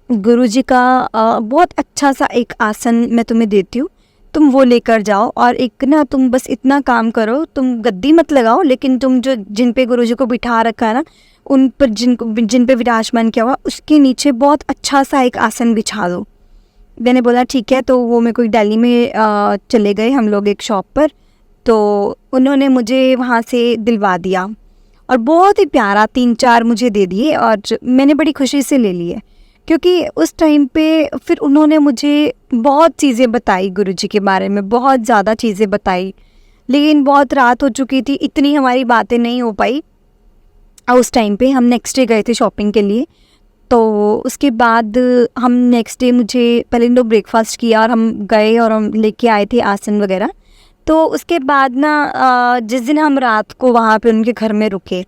गुरुजी का बहुत अच्छा सा एक आसन मैं तुम्हें देती हूँ, तुम वो लेकर जाओ और एक ना तुम बस इतना काम करो, तुम गद्दी मत लगाओ, लेकिन तुम जो जिन पे गुरुजी को बिठा रखा है ना, उन पर जिन पे विराजमान किया हुआ उसके नीचे बहुत अच्छा सा एक आसन बिछा दो। मैंने बोला ठीक है। तो वो मेरे को दिल्ली में चले गए हम लोग एक शॉप पर, तो उन्होंने मुझे वहाँ से दिलवा दिया और बहुत ही प्यारा 3-4 मुझे दे दिए और मैंने बड़ी खुशी से ले लिए, क्योंकि उस टाइम पे फिर उन्होंने मुझे बहुत चीज़ें बताई गुरुजी के बारे में, बहुत ज़्यादा चीज़ें बताई, लेकिन बहुत रात हो चुकी थी, इतनी हमारी बातें नहीं हो पाई। और उस टाइम पे हम नेक्स्ट डे गए थे शॉपिंग के लिए, तो उसके बाद हम नेक्स्ट डे मुझे पहले तो ब्रेकफास्ट किया और हम गए और हम लेके आए थे आसन वगैरह। तो उसके बाद ना जिस दिन हम रात को वहाँ पे उनके घर में रुके,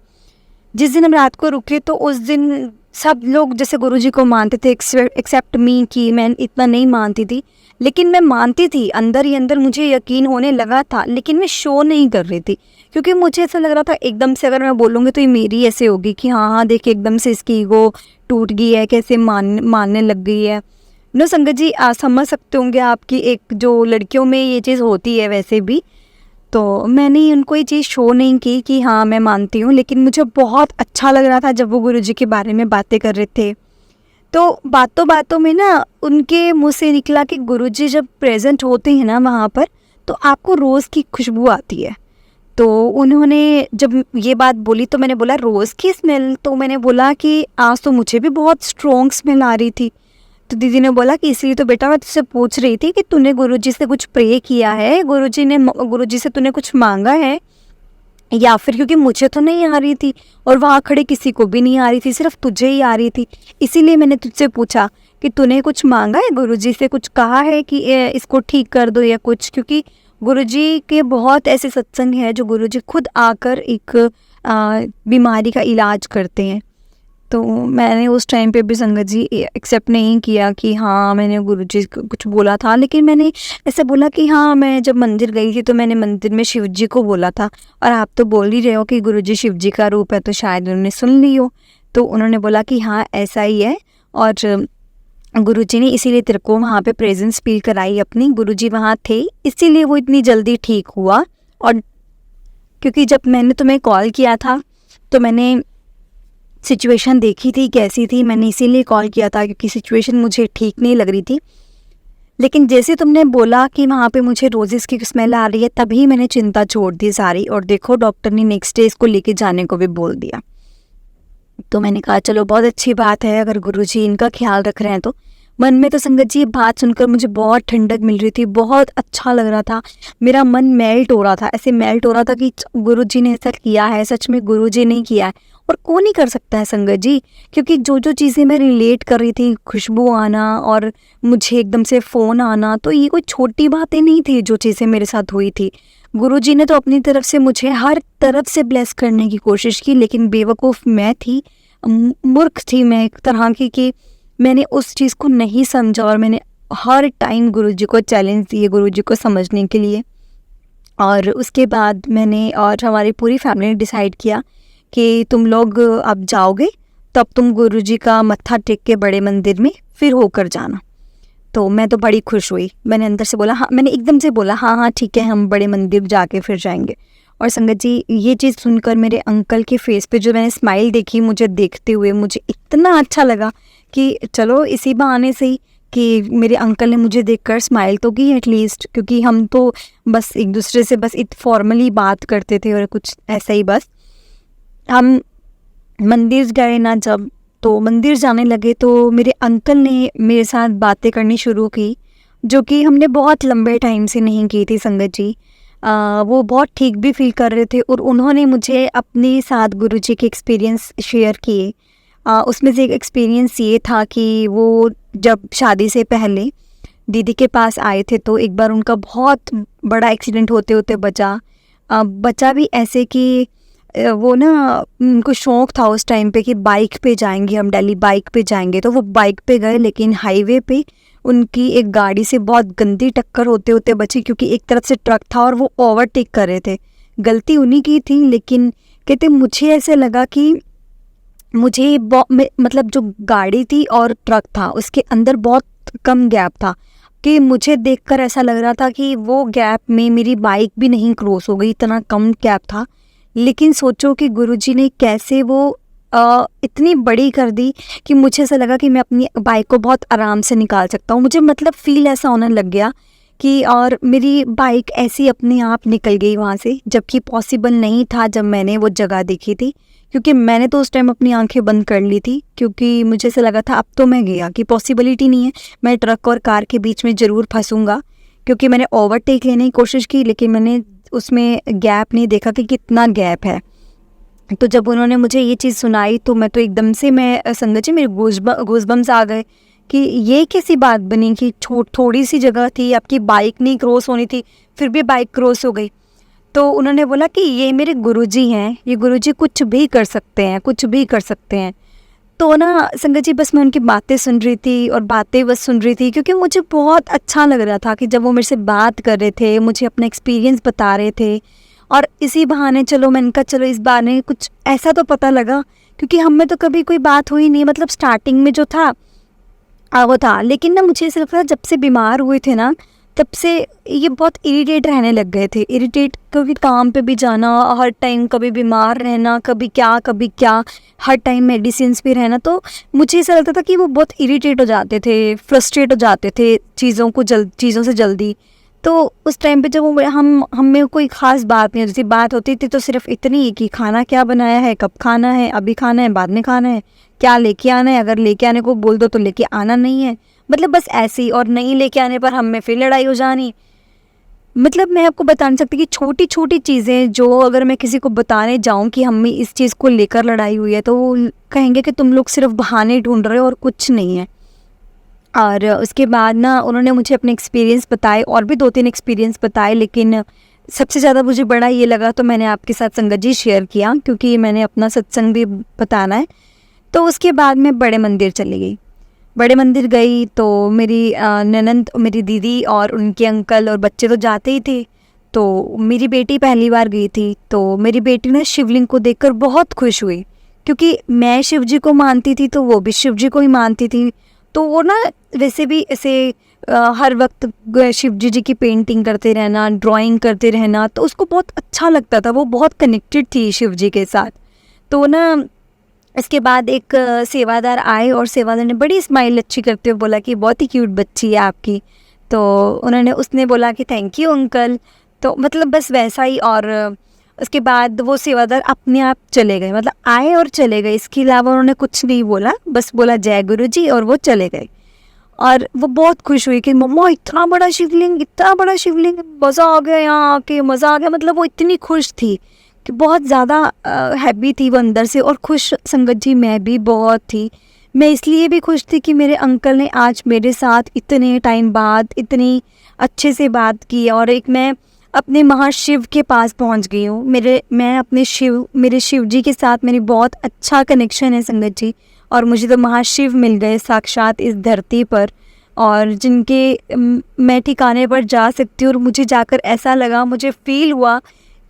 तो उस दिन सब लोग जैसे गुरुजी को मानते थे एक्सेप्ट मी, कि मैं इतना नहीं मानती थी, लेकिन मैं मानती थी, अंदर ही अंदर मुझे यकीन होने लगा था, लेकिन मैं शो नहीं कर रही थी, क्योंकि मुझे ऐसा लग रहा था एकदम से अगर मैं बोलूँगी तो ये मेरी ऐसे होगी कि हाँ देखिए एकदम से इसकी ईगो टूट गई है, कैसे मानने लग गई है। नो संगत जी समझ सकते होंगे आपकी, एक जो लड़कियों में ये चीज़ होती है वैसे भी। तो मैंने उनको ये चीज़ शो नहीं की कि हाँ मैं मानती हूँ, लेकिन मुझे बहुत अच्छा लग रहा था जब वो गुरुजी के बारे में बातें कर रहे थे। तो बातों बातों में ना उनके मुंह से निकला कि गुरुजी जब प्रेजेंट होते हैं ना वहाँ पर, तो आपको रोज़ की खुशबू आती है। तो उन्होंने जब ये बात बोली तो मैंने बोला रोज़ की स्मेल, तो मैंने बोला कि आज तो मुझे भी बहुत स्ट्रॉन्ग स्मेल आ रही थी। तो दीदी ने बोला कि इसलिए तो बेटा मैं तुझसे पूछ रही थी कि तूने गुरुजी से कुछ प्रे किया है, गुरुजी से तूने कुछ मांगा है या फिर, क्योंकि मुझे तो नहीं आ रही थी और वहाँ खड़े किसी को भी नहीं आ रही थी, सिर्फ तुझे ही आ रही थी, इसीलिए मैंने तुझसे पूछा कि तूने कुछ मांगा है गुरुजी से, कुछ कहा है कि इसको ठीक कर दो या कुछ, क्योंकि गुरुजी के बहुत ऐसे सत्संग हैं जो गुरुजी खुद आकर एक बीमारी का इलाज करते हैं। तो मैंने उस टाइम पे भी संगत जी एक्सेप्ट नहीं किया कि हाँ मैंने गुरुजी को कुछ बोला था, लेकिन मैंने ऐसे बोला कि हाँ मैं जब मंदिर गई थी तो मैंने मंदिर में शिव जी को बोला था, और आप तो बोल ही रहे हो कि गुरुजी शिव जी का रूप है, तो शायद उन्होंने सुन ली हो। तो उन्होंने बोला कि हाँ ऐसा ही है, और गुरुजी ने इसीलिए तेरे को वहाँ पे प्रेजेंस फील कराई अपनी, गुरुजी वहाँ थे इसीलिए वो इतनी जल्दी ठीक हुआ। और क्योंकि जब मैंने तुम्हें कॉल किया था तो मैंने सिचुएशन देखी थी कैसी थी, मैंने इसीलिए कॉल किया था क्योंकि सिचुएशन मुझे ठीक नहीं लग रही थी। लेकिन जैसे तुमने बोला कि वहाँ पे मुझे रोजेस की स्मेल आ रही है, तभी मैंने चिंता छोड़ दी सारी, और देखो डॉक्टर ने नेक्स्ट डे इसको लेके जाने को भी बोल दिया। तो मैंने कहा चलो बहुत अच्छी बात है, अगर गुरुजी इनका ख्याल रख रहे हैं तो। मन में तो संगत जी ये बात सुनकर मुझे बहुत ठंडक मिल रही थी, बहुत अच्छा लग रहा था, मेरा मन मेल्ट हो रहा था, ऐसे मेल्ट हो रहा था कि गुरुजी ने ऐसा किया है, सच में गुरुजी ने किया है। और कौन ही कर सकता है संगत जी, क्योंकि जो जो चीज़ें मैं रिलेट कर रही थी, खुशबू आना और मुझे एकदम से फ़ोन आना, तो ये कोई छोटी बातें नहीं थी जो चीज़ें मेरे साथ हुई थी। गुरुजी ने तो अपनी तरफ से मुझे हर तरफ से ब्लेस करने की कोशिश की, लेकिन बेवकूफ़ मैं थी, मूर्ख थी मैं एक तरह की, कि मैंने उस चीज़ को नहीं समझा और मैंने हर टाइम गुरुजी को चैलेंज दिए गुरुजी को समझने के लिए। और उसके बाद मैंने और हमारी पूरी फैमिली ने डिसाइड किया कि तुम लोग अब जाओगे तब तुम गुरुजी का मत्था टेक के बड़े मंदिर में फिर होकर जाना। तो मैं तो बड़ी खुश हुई, मैंने अंदर से बोला हाँ, मैंने एकदम से बोला हाँ हाँ ठीक है, हम बड़े मंदिर जाके फिर जाएंगे। और संगत जी ये चीज़ सुनकर मेरे अंकल के फेस पे जो मैंने स्माइल देखी मुझे देखते हुए, मुझे इतना अच्छा लगा कि चलो इसी बहाने से ही कि मेरे अंकल ने मुझे देखकर स्माइल तो की एटलीस्ट, क्योंकि हम तो बस एक दूसरे से बस फॉर्मली बात करते थे और कुछ ऐसा ही। बस हम मंदिर गए ना जब, तो मंदिर जाने लगे तो मेरे अंकल ने मेरे साथ बातें करनी शुरू की, जो कि हमने बहुत लंबे टाइम से नहीं की थी संगत जी। वो बहुत ठीक भी फील कर रहे थे और उन्होंने मुझे अपने साथ गुरुजी के एक्सपीरियंस शेयर किए। उसमें से एक एक्सपीरियंस ये था कि वो जब शादी से पहले दीदी के पास आए थे तो एक बार उनका बहुत बड़ा एक्सीडेंट होते होते बचा भी ऐसे कि वो ना उनको शौक़ था उस टाइम पे कि बाइक पे जाएंगे हम, दिल्ली बाइक पे जाएंगे। तो वो बाइक पे गए, लेकिन हाईवे पे उनकी एक गाड़ी से बहुत गंदी टक्कर होते होते बची, क्योंकि एक तरफ से ट्रक था और वो ओवरटेक कर रहे थे। गलती उन्हीं की थी, लेकिन कहते मुझे ऐसे लगा कि मुझे मतलब जो गाड़ी थी और ट्रक था उसके अंदर बहुत कम गैप था, कि मुझे देखकर ऐसा लग रहा था कि वो गैप में मेरी बाइक भी नहीं क्रॉस हो गई, इतना कम गैप था। लेकिन सोचो कि गुरुजी ने कैसे वो इतनी बड़ी कर दी कि मुझे ऐसा लगा कि मैं अपनी बाइक को बहुत आराम से निकाल सकता हूँ। मुझे मतलब फील ऐसा होने लग गया कि और मेरी बाइक ऐसी अपने आप निकल गई वहाँ से, जबकि पॉसिबल नहीं था जब मैंने वो जगह देखी थी, क्योंकि मैंने तो उस टाइम अपनी आंखें बंद कर ली थी, क्योंकि मुझे ऐसा लगा था अब तो मैं गया, कि पॉसिबिलिटी नहीं है, मैं ट्रक और कार के बीच में ज़रूर फंसूंगा। क्योंकि मैंने ओवरटेक लेने की कोशिश की, लेकिन मैंने उसमें गैप नहीं देखा कि कितना गैप है। तो जब उन्होंने मुझे ये चीज़ सुनाई तो मैं तो एकदम से मैं संगत जी मेरे गूज़बम्स आ गए कि ये कैसी बात बनी कि थोड़ी सी जगह थी, आपकी बाइक नहीं क्रॉस होनी थी, फिर भी बाइक क्रॉस हो गई। तो उन्होंने बोला कि ये मेरे गुरुजी हैं, ये गुरुजी कुछ भी कर सकते हैं, कुछ भी कर सकते हैं। तो ना संगत जी बस मैं उनकी बातें सुन रही थी और बातें बस सुन रही थी, क्योंकि मुझे बहुत अच्छा लग रहा था कि जब वो मेरे से बात कर रहे थे, मुझे अपना एक्सपीरियंस बता रहे थे। और इसी बहाने चलो मैंने कहा चलो इस बहाने कुछ ऐसा तो पता लगा, क्योंकि हम में तो कभी कोई बात हुई नहीं, मतलब स्टार्टिंग में जो था वो था। लेकिन ना मुझे ऐसा लगता है जब से बीमार हुए थे ना तब से ये बहुत इरिटेट रहने लग गए थे, इरिटेट, क्योंकि काम पे भी जाना हर टाइम, कभी बीमार रहना, कभी क्या, हर टाइम मेडिसिन्स भी रहना। तो मुझे ऐसा लगता था कि वो बहुत इरिटेट हो जाते थे, फ्रस्ट्रेट हो जाते थे चीज़ों से जल्दी। तो उस टाइम पे जब वो हम में कोई ख़ास बात नहीं होती, बात होती थी तो सिर्फ इतनी कि खाना क्या बनाया है, कब खाना है, अभी खाना है, बाद में खाना है, क्या लेके आना है, अगर लेके आने को बोल दो तो लेके आना नहीं है, मतलब बस ऐसे ही। और नहीं लेके आने पर हम में फिर लड़ाई हो जानी। मतलब मैं आपको बता नहीं सकती कि छोटी छोटी चीज़ें जो अगर मैं किसी को बताने जाऊं कि हम में इस चीज़ को लेकर लड़ाई हुई है तो वो कहेंगे कि तुम लोग सिर्फ बहाने ढूंढ रहे हो और कुछ नहीं है। और उसके बाद ना उन्होंने मुझे अपने एक्सपीरियंस बताए, और भी 2-3 एक्सपीरियंस बताए, लेकिन सबसे ज़्यादा मुझे बड़ा ये लगा तो मैंने आपके साथ संगत जी शेयर किया, क्योंकि मैंने अपना सत्संग भी बताना है। तो उसके बाद मैं बड़े मंदिर चली गई। बड़े मंदिर गई तो मेरी ननंद, मेरी दीदी और उनके अंकल और बच्चे तो जाते ही थे। तो मेरी बेटी पहली बार गई थी, तो मेरी बेटी ने शिवलिंग को देखकर बहुत खुश हुई, क्योंकि मैं शिव जी को मानती थी तो वो भी शिव जी को ही मानती थी। तो वो ना वैसे भी ऐसे हर वक्त शिव जी की पेंटिंग करते रहना, ड्राइंग करते रहना, तो उसको बहुत अच्छा लगता था, वो बहुत कनेक्टेड थी शिव जी के साथ। तो ना इसके बाद एक सेवादार आए और सेवादार ने बड़ी स्माइल अच्छी करते हुए बोला कि बहुत ही क्यूट बच्ची है आपकी। तो उसने बोला कि थैंक यू अंकल। तो मतलब बस वैसा ही। और उसके बाद वो सेवादार अपने आप चले गए, मतलब आए और चले गए, इसके अलावा उन्होंने कुछ नहीं बोला, बस बोला जय गुरु जी और वो चले गए। और वो बहुत खुश हुई कि मम्मा इतना बड़ा शिवलिंग, इतना बड़ा शिवलिंग, मज़ा आ गया यहाँ आके, मज़ा आ गया। मतलब वो इतनी खुश थी कि बहुत ज़्यादा हैप्पी थी वो अंदर से, और खुश संगत जी मैं भी बहुत थी। मैं इसलिए भी खुश थी कि मेरे अंकल ने आज मेरे साथ इतने टाइम बाद इतनी अच्छे से बात की, और एक मैं अपने महाशिव के पास पहुंच गई हूँ। मेरे शिव जी के साथ मेरी बहुत अच्छा कनेक्शन है संगत जी। और मुझे तो महाशिव मिल गए साक्षात इस धरती पर, और जिनके मैं ठिकाने पर जा सकती हूँ। और मुझे जाकर ऐसा लगा, मुझे फील हुआ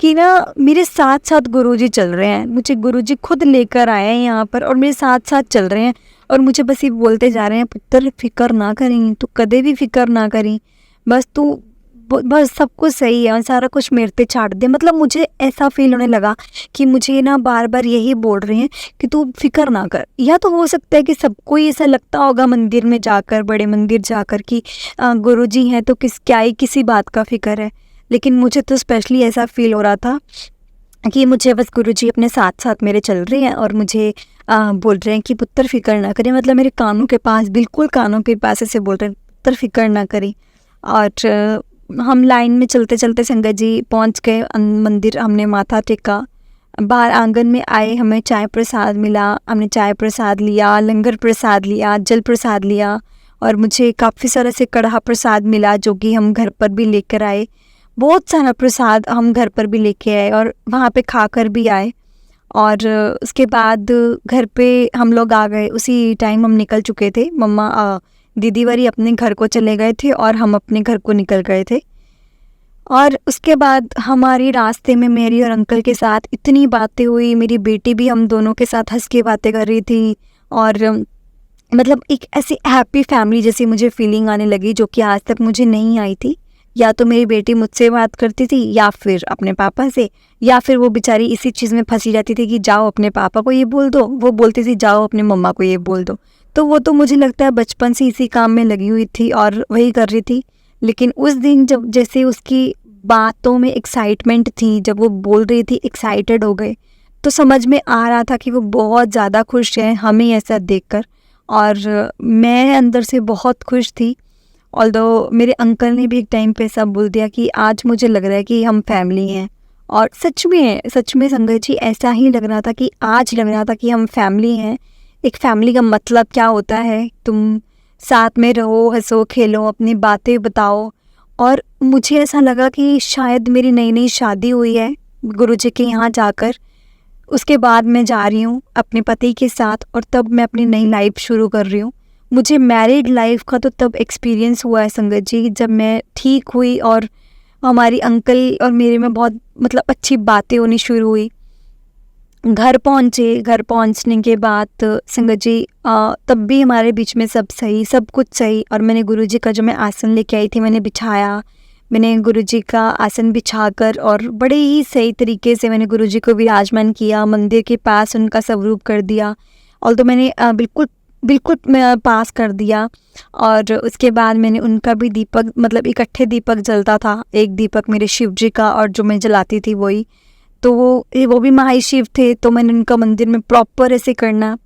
कि ना मेरे साथ साथ गुरुजी चल रहे हैं, मुझे गुरुजी खुद लेकर आए हैं यहाँ पर और मेरे साथ साथ चल रहे हैं। और मुझे बस ये बोलते जा रहे हैं, पुत्र फिक्र ना करें, तू कदे भी फिक्र ना करें, बस तू बस सब कुछ सही है और सारा कुछ मेरे पे छाड़ दे। मतलब मुझे ऐसा फील होने लगा कि मुझे ना बार बार यही बोल रहे हैं कि तू फिक्र ना कर। या तो हो सकता है कि सबको ही ऐसा लगता होगा मंदिर में जाकर, बड़े मंदिर जाकर, कि गुरुजी हैं तो किसी बात का फिक्र है। लेकिन मुझे तो स्पेशली ऐसा फील हो रहा था कि मुझे बस गुरुजी अपने साथ साथ मेरे चल रहे हैं और मुझे बोल रहे हैं कि पुत्र फिक्र ना करें। मतलब मेरे कानों के पास, बिल्कुल कानों के पास ऐसे बोल रहे हैं, पुत्र फिक्र ना करें। और हम लाइन में चलते चलते संगत जी पहुंच गए मंदिर। हमने माथा टेका, बाहर आंगन में आए, हमें चाय प्रसाद मिला, हमने चाय प्रसाद लिया, लंगर प्रसाद लिया, जल प्रसाद लिया, और मुझे काफ़ी सारा से कढ़ा प्रसाद मिला जो कि हम घर पर भी लेकर आए। बहुत सारा प्रसाद हम घर पर भी लेके आए और वहाँ पे खाकर भी आए। और उसके बाद घर पे हम लोग आ गए, उसी टाइम हम निकल चुके थे। मम्मा दीदी वारी अपने घर को चले गए थे और हम अपने घर को निकल गए थे। और उसके बाद हमारी रास्ते में मेरी और अंकल के साथ इतनी बातें हुई, मेरी बेटी भी हम दोनों के साथ हंस के बातें कर रही थी। और मतलब एक ऐसी हैप्पी फैमिली जैसी मुझे फीलिंग आने लगी जो कि आज तक मुझे नहीं आई थी। या तो मेरी बेटी मुझसे बात करती थी या फिर अपने पापा से, या फिर वो बेचारी इसी चीज़ में फंसी जाती थी कि जाओ अपने पापा को ये बोल दो, वो बोलती थी जाओ अपने मम्मा को ये बोल दो। तो वो तो मुझे लगता है बचपन से इसी काम में लगी हुई थी और वही कर रही थी। लेकिन उस दिन जब जैसे उसकी बातों में एक्साइटमेंट थी, जब वो बोल रही थी, एक्साइटेड हो गए, तो समझ में आ रहा था कि वो बहुत ज़्यादा खुश है हमें ऐसा देखकर। और मैं अंदर से बहुत खुश थी। ऑल्दो मेरे अंकल ने भी एक टाइम पे ऐसा बोल दिया कि आज मुझे लग रहा है कि हम फैमिली हैं। और सच में संगत जी ऐसा ही लग रहा था कि आज लग रहा था कि हम फैमिली हैं। एक फैमिली का मतलब क्या होता है, तुम साथ में रहो, हंसो खेलो, अपनी बातें बताओ। और मुझे ऐसा लगा कि शायद मेरी नई नई शादी हुई है गुरुजी के यहाँ जाकर, उसके बाद मैं जा रही हूँ अपने पति के साथ और तब मैं अपनी नई लाइफ शुरू कर रही हूँ। मुझे मैरिड लाइफ का तो तब एक्सपीरियंस हुआ है संगत जी जब मैं ठीक हुई और हमारी अंकल और मेरे में बहुत मतलब अच्छी बातें होनी शुरू हुई। घर पहुंचने के बाद संगत जी तब भी हमारे बीच में सब सही, सब कुछ सही। और मैंने गुरुजी का जो मैं आसन लेके आई थी मैंने बिछाया, मैंने गुरुजी का आसन बिछाकर और बड़े ही सही तरीके से मैंने गुरुजी को विराजमान किया, मंदिर के पास उनका स्वरूप कर दिया। और तो मैंने बिल्कुल पास कर दिया। और उसके बाद मैंने उनका भी दीपक, मतलब इकट्ठे दीपक जलता था, एक दीपक मेरे शिव जी का और जो मैं जलाती थी वही, तो वो भी महाशिव थे। तो मैंने उनका मंदिर में प्रॉपर ऐसे करना,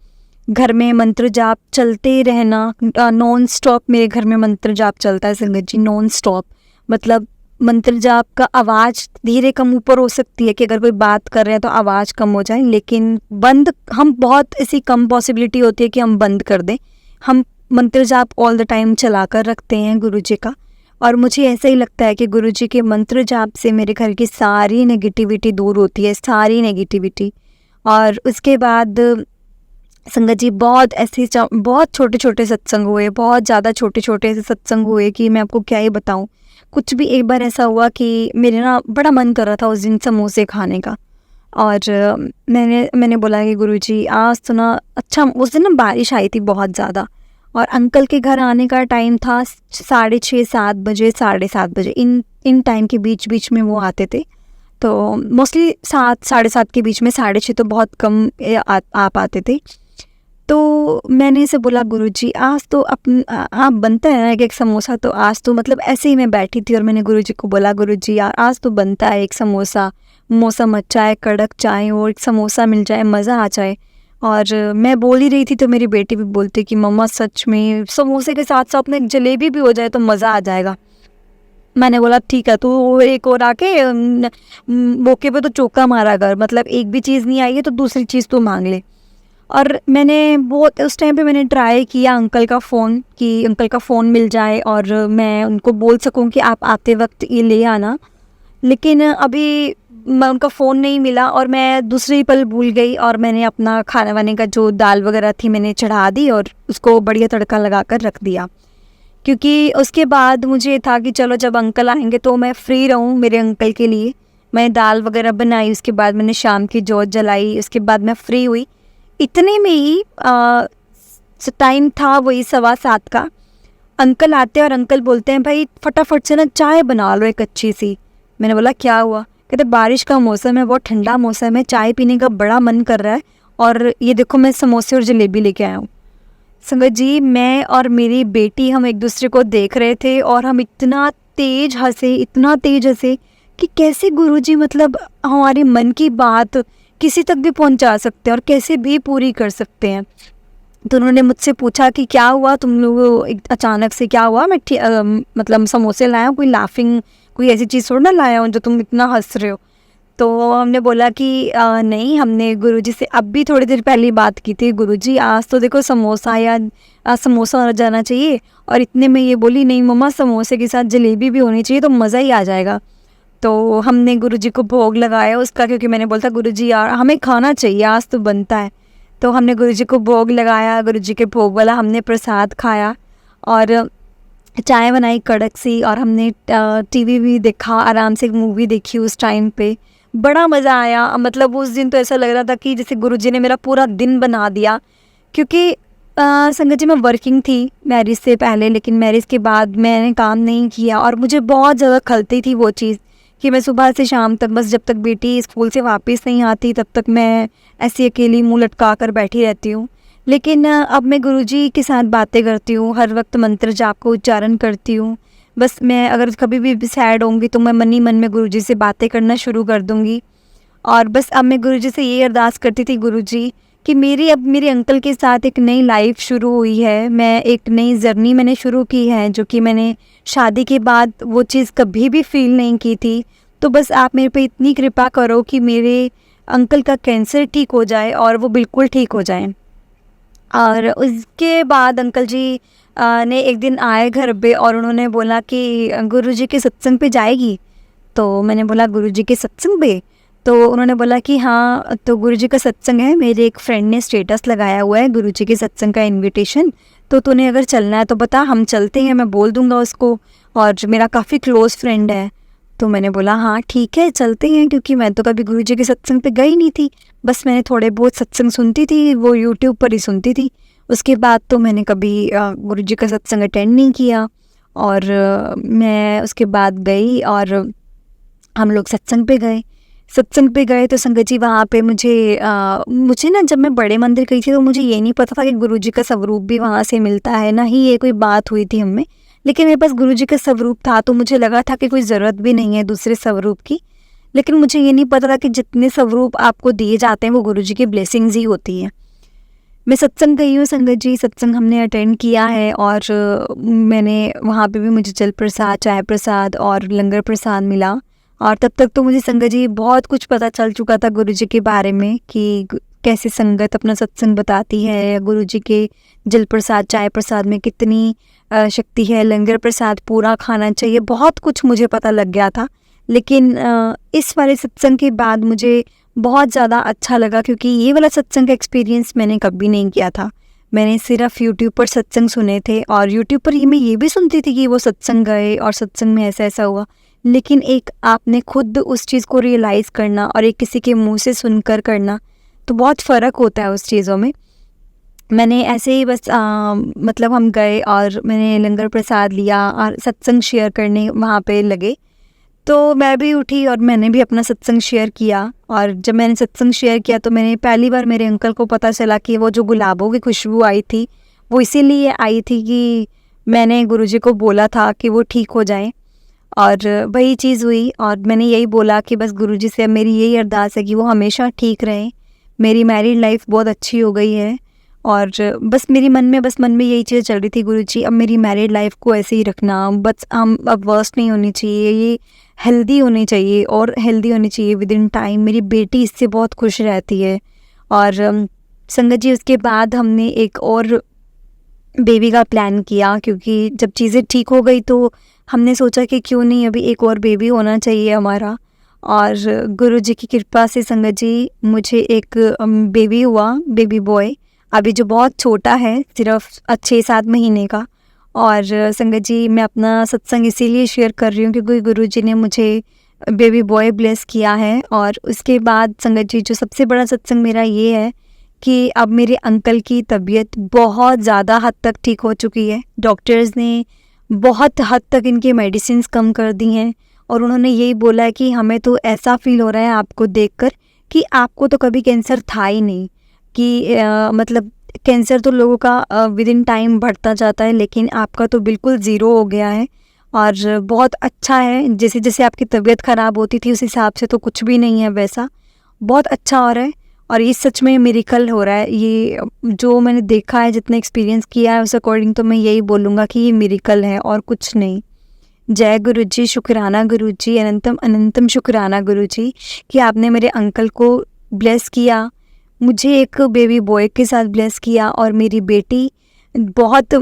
घर में मंत्र जाप चलते रहना, नॉन स्टॉप मेरे घर में मंत्र जाप चलता है संगत जी, नॉन स्टॉप। मतलब मंत्र जाप का आवाज़ धीरे कम ऊपर हो सकती है कि अगर कोई बात कर रहे हैं तो आवाज़ कम हो जाए, लेकिन बंद हम बहुत ऐसी कम पॉसिबिलिटी होती है कि हम बंद कर दें। हम मंत्र जाप ऑल द टाइम चला कर रखते हैं गुरुजी का। और मुझे ऐसा ही लगता है कि गुरुजी के मंत्र जाप से मेरे घर की सारी नेगेटिविटी दूर होती है, सारी नेगेटिविटी। और उसके बाद संगत जी बहुत छोटे छोटे सत्संग हुए, बहुत ज़्यादा छोटे छोटे ऐसे सत्संग हुए कि मैं आपको क्या ही बताऊं। कुछ भी एक बार ऐसा हुआ कि मेरे ना बड़ा मन कर रहा था उस दिन समोसे खाने का। और मैंने बोला कि गुरुजी आज तो ना अच्छा, उस दिन ना बारिश आई थी बहुत ज़्यादा और अंकल के घर आने का टाइम था 6:30 7 बजे, 7:30 बजे, इन टाइम के बीच में वो आते थे। तो मोस्टली 7 साढ़े 7 के बीच में, 6:30 तो बहुत कम आ पाते थे। तो मैंने इसे बोला, गुरुजी आज तो आप बनता है ना एक समोसा, तो आज तो मतलब ऐसे ही मैं बैठी थी और मैंने गुरुजी को बोला, गुरुजी यार आज तो बनता है एक समोसा, मौसम अच्छा है, कड़क चाय और एक समोसा मिल जाए, मज़ा आ जाए। और मैं बोल ही रही थी तो मेरी बेटी भी बोलती कि मम्मा सच में समोसे के साथ साथ में एक जलेबी भी हो जाए तो मज़ा आ जाएगा। मैंने बोला ठीक है, तो एक और आके मौके पे तो चौका मारा कर, मतलब एक भी चीज़ नहीं आई है तो दूसरी चीज़ तो मांग ले। और मैंने बहुत उस टाइम पे मैंने ट्राई किया अंकल का फ़ोन, कि अंकल का फ़ोन मिल जाए और मैं उनको बोल सकूं कि आप आते वक्त ये ले आना, लेकिन अभी मैं उनका फ़ोन नहीं मिला और मैं दूसरी पल भूल गई और मैंने अपना खाने वाने का जो दाल वगैरह थी मैंने चढ़ा दी और उसको बढ़िया तड़का लगा कर रख दिया। क्योंकि उसके बाद मुझे था कि चलो जब अंकल आएंगे तो मैं फ्री रहूं मेरे अंकल के लिए। मैं दाल वगैरह बनाई, उसके बाद मैंने शाम की जोत जलाई, उसके बाद मैं फ्री हुई। इतने में ही टाइम था वही 7:15 का। अंकल आते हैं और अंकल बोलते हैं भाई फटाफट से ना चाय बना लो एक अच्छी सी। मैंने बोला क्या हुआ? कहते बारिश का मौसम है, बहुत ठंडा मौसम है, चाय पीने का बड़ा मन कर रहा है और ये देखो मैं समोसे और जलेबी लेके आया हूँ। संगत जी, मैं और मेरी बेटी हम एक दूसरे को देख रहे थे और हम इतना तेज हंसे कि कैसे गुरुजी मतलब हमारे मन की बात किसी तक भी पहुंचा सकते हैं और कैसे भी पूरी कर सकते हैं। तो उन्होंने मुझसे पूछा कि क्या हुआ तुम लोग अचानक से, क्या हुआ? मैं मतलब समोसे लाया हूँ, कोई लाफिंग कोई ऐसी चीज़ थोड़ा ना लाया हूँ जो तुम इतना हंस रहे हो। तो हमने बोला कि नहीं, हमने गुरुजी से अब भी थोड़ी देर पहले बात की थी, गुरुजी आज तो देखो समोसा या समोसा जाना चाहिए। और इतने में ये बोली नहीं मम्मा समोसे के साथ जलेबी भी होनी चाहिए तो मज़ा ही आ जाएगा। तो हमने गुरुजी को भोग लगाया उसका, क्योंकि मैंने बोलता गुरुजी यार हमें खाना चाहिए, आज तो बनता है। तो हमने गुरुजी को भोग लगाया, गुरुजी के भोग वाला हमने प्रसाद खाया और चाय बनाई कड़क सी, और हमने टीवी भी देखा, आराम से एक मूवी देखी उस टाइम पे। बड़ा मज़ा आया, मतलब उस दिन तो ऐसा लग रहा था कि जैसे गुरुजी ने मेरा पूरा दिन बना दिया। क्योंकि संगत जी मैं वर्किंग थी मैरिज से पहले, लेकिन मैरिज के बाद मैंने काम नहीं किया और मुझे बहुत ज़्यादा खलती थी वो चीज़ कि मैं सुबह से शाम तक बस जब तक बेटी स्कूल से वापस नहीं आती तब तक मैं ऐसी अकेली मुंह लटका कर बैठी रहती हूँ। लेकिन अब मैं गुरुजी के साथ बातें करती हूँ, हर वक्त मंत्र जाप का उच्चारण करती हूँ। बस मैं अगर कभी भी सैड होंगी तो मैं मन ही मन में गुरुजी से बातें करना शुरू कर दूँगी। और बस अब मैं गुरुजी से ये अरदास करती थी, गुरुजी कि मेरी अब मेरे अंकल के साथ एक नई लाइफ शुरू हुई है, मैं एक नई जर्नी मैंने शुरू की है जो कि मैंने शादी के बाद वो चीज़ कभी भी फील नहीं की थी। तो बस आप मेरे पे इतनी कृपा करो कि मेरे अंकल का कैंसर ठीक हो जाए और वो बिल्कुल ठीक हो जाए। और उसके बाद अंकल जी ने एक दिन आए घर पे और उन्होंने बोला कि गुरुजी के सत्संग पे जाएगी? तो मैंने बोला गुरुजी के सत्संग पे? तो उन्होंने बोला कि हाँ तो गुरुजी का सत्संग है, मेरे एक फ्रेंड ने स्टेटस लगाया हुआ है गुरुजी के सत्संग का इनविटेशन, तो तूने अगर चलना है तो बता, हम चलते हैं, मैं बोल दूंगा उसको, और मेरा काफ़ी क्लोज़ फ्रेंड है। तो मैंने बोला हाँ ठीक है चलते हैं, क्योंकि मैं तो कभी गुरुजी के सत्संग पे गई नहीं थी, बस मैंने थोड़े बहुत सत्संग सुनती थी, वो यूट्यूब पर ही सुनती थी। उसके बाद तो मैंने कभी गुरुजी का सत्संग अटेंड नहीं किया। और मैं उसके बाद गई और हम लोग सत्संग पे गए तो संगत जी वहाँ पे मुझे ना जब मैं बड़े मंदिर गई थी तो मुझे ये नहीं पता था कि गुरुजी का स्वरूप भी वहाँ से मिलता है, ना ही ये कोई बात हुई थी हमें। लेकिन मेरे पास गुरुजी का स्वरूप था तो मुझे लगा था कि कोई ज़रूरत भी नहीं है दूसरे स्वरूप की। लेकिन मुझे ये नहीं पता था कि जितने स्वरूप आपको दिए जाते हैं वो गुरुजी की ब्लेसिंग्स ही होती हैं। मैं सत्संग गई हूँ संगत जी, सत्संग हमने अटेंड किया है और मैंने वहाँ पे भी मुझे जल प्रसाद, चाय प्रसाद और लंगर प्रसाद मिला। और तब तक तो मुझे संगत जी बहुत कुछ पता चल चुका था गुरुजी के बारे में कि कैसे संगत अपना सत्संग बताती है, गुरुजी के जल प्रसाद, चाय प्रसाद में कितनी शक्ति है, लंगर प्रसाद पूरा खाना चाहिए, बहुत कुछ मुझे पता लग गया था। लेकिन इस वाले सत्संग के बाद मुझे बहुत ज़्यादा अच्छा लगा, क्योंकि ये वाला सत्संग का एक्सपीरियंस मैंने कभी नहीं किया था। मैंने सिर्फ यूट्यूब पर सत्संग सुने थे और यूट्यूब पर मैं ये भी सुनती थी कि वो सत्संग गए और सत्संग में ऐसा ऐसा हुआ। लेकिन एक आपने खुद उस चीज़ को रियलाइज़ करना और एक किसी के मुंह से सुनकर करना, तो बहुत फ़र्क होता है उस चीज़ों में। मैंने ऐसे ही बस मतलब हम गए और मैंने लंगर प्रसाद लिया और सत्संग शेयर करने वहाँ पे लगे। तो मैं भी उठी और मैंने भी अपना सत्संग शेयर किया। और जब मैंने सत्संग शेयर किया तो मैंने पहली बार मेरे अंकल को पता चला कि वो जो गुलाबों की खुशबू आई थी वो इसीलिए आई थी कि मैंने गुरुजी को बोला था कि वो ठीक हो जाएं। और वही चीज़ हुई और मैंने यही बोला कि बस गुरुजी से अब मेरी यही अरदास है कि वो हमेशा ठीक रहें। मेरी मैरिड लाइफ बहुत अच्छी हो गई है और बस मेरी मन में यही चीज़ चल रही थी, गुरुजी अब मेरी मैरिड लाइफ को ऐसे ही रखना, बस हम अब वर्स्ट नहीं होनी चाहिए, ये हेल्दी होनी चाहिए और हेल्दी होनी चाहिए विद इन टाइम। मेरी बेटी इससे बहुत खुश रहती है। और संगत जी उसके बाद हमने एक और बेबी का प्लान किया, क्योंकि जब चीज़ें ठीक हो गई तो हमने सोचा कि क्यों नहीं अभी एक और बेबी होना चाहिए हमारा। और गुरुजी की कृपा से संगत जी मुझे एक बेबी हुआ, बेबी बॉय, अभी जो बहुत छोटा है, सिर्फ 6-7 महीने का। और संगत जी मैं अपना सत्संग इसीलिए शेयर कर रही हूँ क्योंकि गुरुजी ने मुझे बेबी बॉय ब्लेस किया है। और उसके बाद संगत जी जो सबसे बड़ा सत्संग मेरा ये है कि अब मेरे अंकल की तबीयत बहुत ज़्यादा हद तक ठीक हो चुकी है। डॉक्टर्स ने बहुत हद तक इनके मेडिसिन्स कम कर दी हैं और उन्होंने यही बोला है कि हमें तो ऐसा फील हो रहा है आपको देखकर कि आपको तो कभी कैंसर था ही नहीं, कि मतलब कैंसर तो लोगों का विद इन टाइम बढ़ता जाता है, लेकिन आपका तो बिल्कुल ज़ीरो हो गया है और बहुत अच्छा है। जैसे जैसे आपकी तबीयत ख़राब होती थी उस हिसाब से तो कुछ भी नहीं है वैसा, बहुत अच्छा हो रहा है। और ये सच में मिरेकल हो रहा है, ये जो मैंने देखा है, जितना एक्सपीरियंस किया है उस अकॉर्डिंग तो मैं यही बोलूँगा कि ये मिरेकल है और कुछ नहीं। जय गुरुजी, शुक्राना गुरुजी, अनंतम अनंतम शुक्राना गुरुजी कि आपने मेरे अंकल को ब्लेस किया, मुझे एक बेबी बॉय के साथ ब्लेस किया और मेरी बेटी बहुत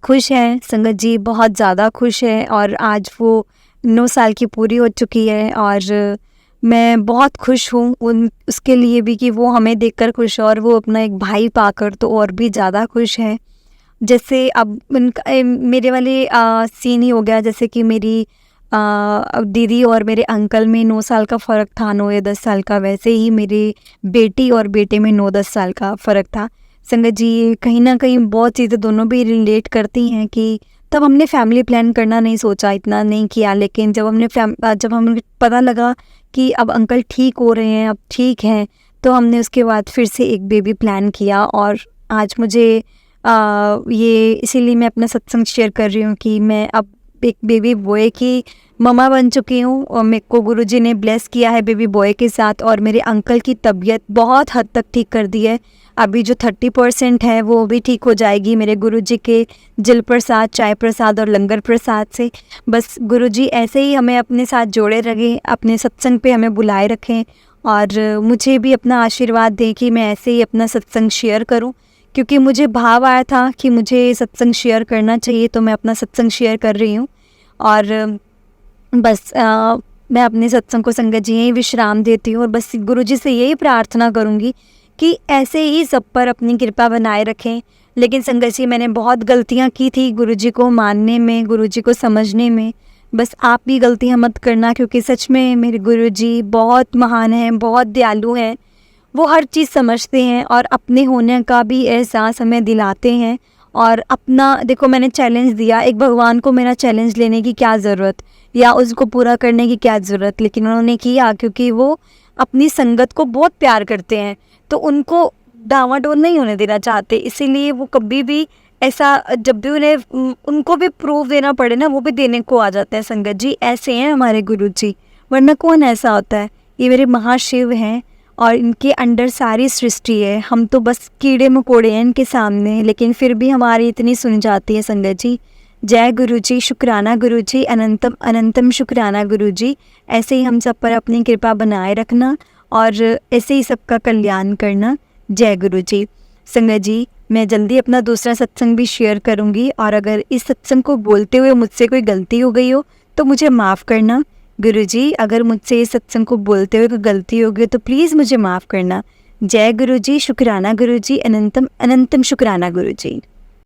खुश है संगत जी, बहुत ज़्यादा खुश है। और आज वो 9 साल की पूरी हो चुकी है और मैं बहुत खुश हूँ उसके लिए भी कि वो हमें देखकर खुश है और वो अपना एक भाई पाकर तो और भी ज़्यादा खुश है। जैसे अब मेरे वाले सीन ही हो गया, जैसे कि मेरी दीदी और मेरे अंकल में 9 साल का फ़र्क था, 9 या 10 साल का, वैसे ही मेरी बेटी और बेटे में 9-10 साल का फ़र्क था। संगत जी कहीं ना कहीं बहुत चीज़ें दोनों भी रिलेट करती हैं कि तब हमने फैमिली प्लान करना नहीं सोचा, इतना नहीं किया, लेकिन जब हमें पता लगा कि अब अंकल ठीक हो रहे हैं, अब ठीक हैं, तो हमने उसके बाद फिर से एक बेबी प्लान किया। और आज मुझे ये इसीलिए मैं अपना सत्संग शेयर कर रही हूँ कि मैं अब एक बेबी बॉय की ममा बन चुकी हूँ और मेरे को गुरुजी ने ब्लेस किया है बेबी बॉय के साथ और मेरे अंकल की तबीयत बहुत हद तक ठीक कर दी है। अभी जो 30% है वो भी ठीक हो जाएगी मेरे गुरुजी के जल प्रसाद, चाय प्रसाद और लंगर प्रसाद से। बस गुरुजी ऐसे ही हमें अपने साथ जोड़े रखें, अपने सत्संग पे हमें बुलाए रखें और मुझे भी अपना आशीर्वाद दें कि मैं ऐसे ही अपना सत्संग शेयर करूं, क्योंकि मुझे भाव आया था कि मुझे सत्संग शेयर करना चाहिए, तो मैं अपना सत्संग शेयर कर रही हूँ। और बस मैं अपने सत्संग को संगत जी यही विश्राम देती हूँ और बस गुरुजी से यही प्रार्थना करूँगी कि ऐसे ही सब पर अपनी कृपा बनाए रखें। लेकिन संगत जी मैंने बहुत गलतियाँ की थी गुरुजी को मानने में, गुरुजी को समझने में, बस आप भी गलतियाँ मत करना, क्योंकि सच में मेरे गुरुजी बहुत महान हैं, बहुत दयालु हैं। वो हर चीज़ समझते हैं और अपने होने का भी एहसास हमें दिलाते हैं। और अपना देखो, मैंने चैलेंज दिया, एक भगवान को मेरा चैलेंज लेने की क्या ज़रूरत या उसको पूरा करने की क्या ज़रूरत, लेकिन उन्होंने किया क्योंकि वो अपनी संगत को बहुत प्यार करते हैं, तो उनको डावाडोल नहीं होने देना चाहते। इसीलिए वो कभी भी ऐसा, जब भी उन्हें उनको भी प्रूफ देना पड़े ना, वो भी देने को आ जाते हैं। संगत जी ऐसे हैं हमारे गुरुजी, वरना कौन ऐसा होता है। ये मेरे महाशिव हैं और इनके अंडर सारी सृष्टि है। हम तो बस कीड़े मकोड़े हैं इनके सामने, लेकिन फिर भी हमारी इतनी सुन जाती है संगत जी। जय गुरुजी, शुक्राना गुरुजी, अनंतम अनंतम शुक्राना गुरुजी। ऐसे ही हम सब पर अपनी कृपा बनाए रखना और ऐसे ही सबका कल्याण करना। जय गुरुजी। संगत जी मैं जल्दी अपना दूसरा सत्संग भी शेयर करूँगी और अगर इस सत्संग को बोलते हुए मुझसे कोई गलती हो गई हो तो मुझे माफ़ करना। गुरुजी अगर मुझसे इस सत्संग को बोलते हुए कोई गलती हो गई तो प्लीज़ मुझे माफ़ करना। जय गुरुजी, शुक्राना गुरुजी, अनंतम अनंतम शुक्राना गुरुजी।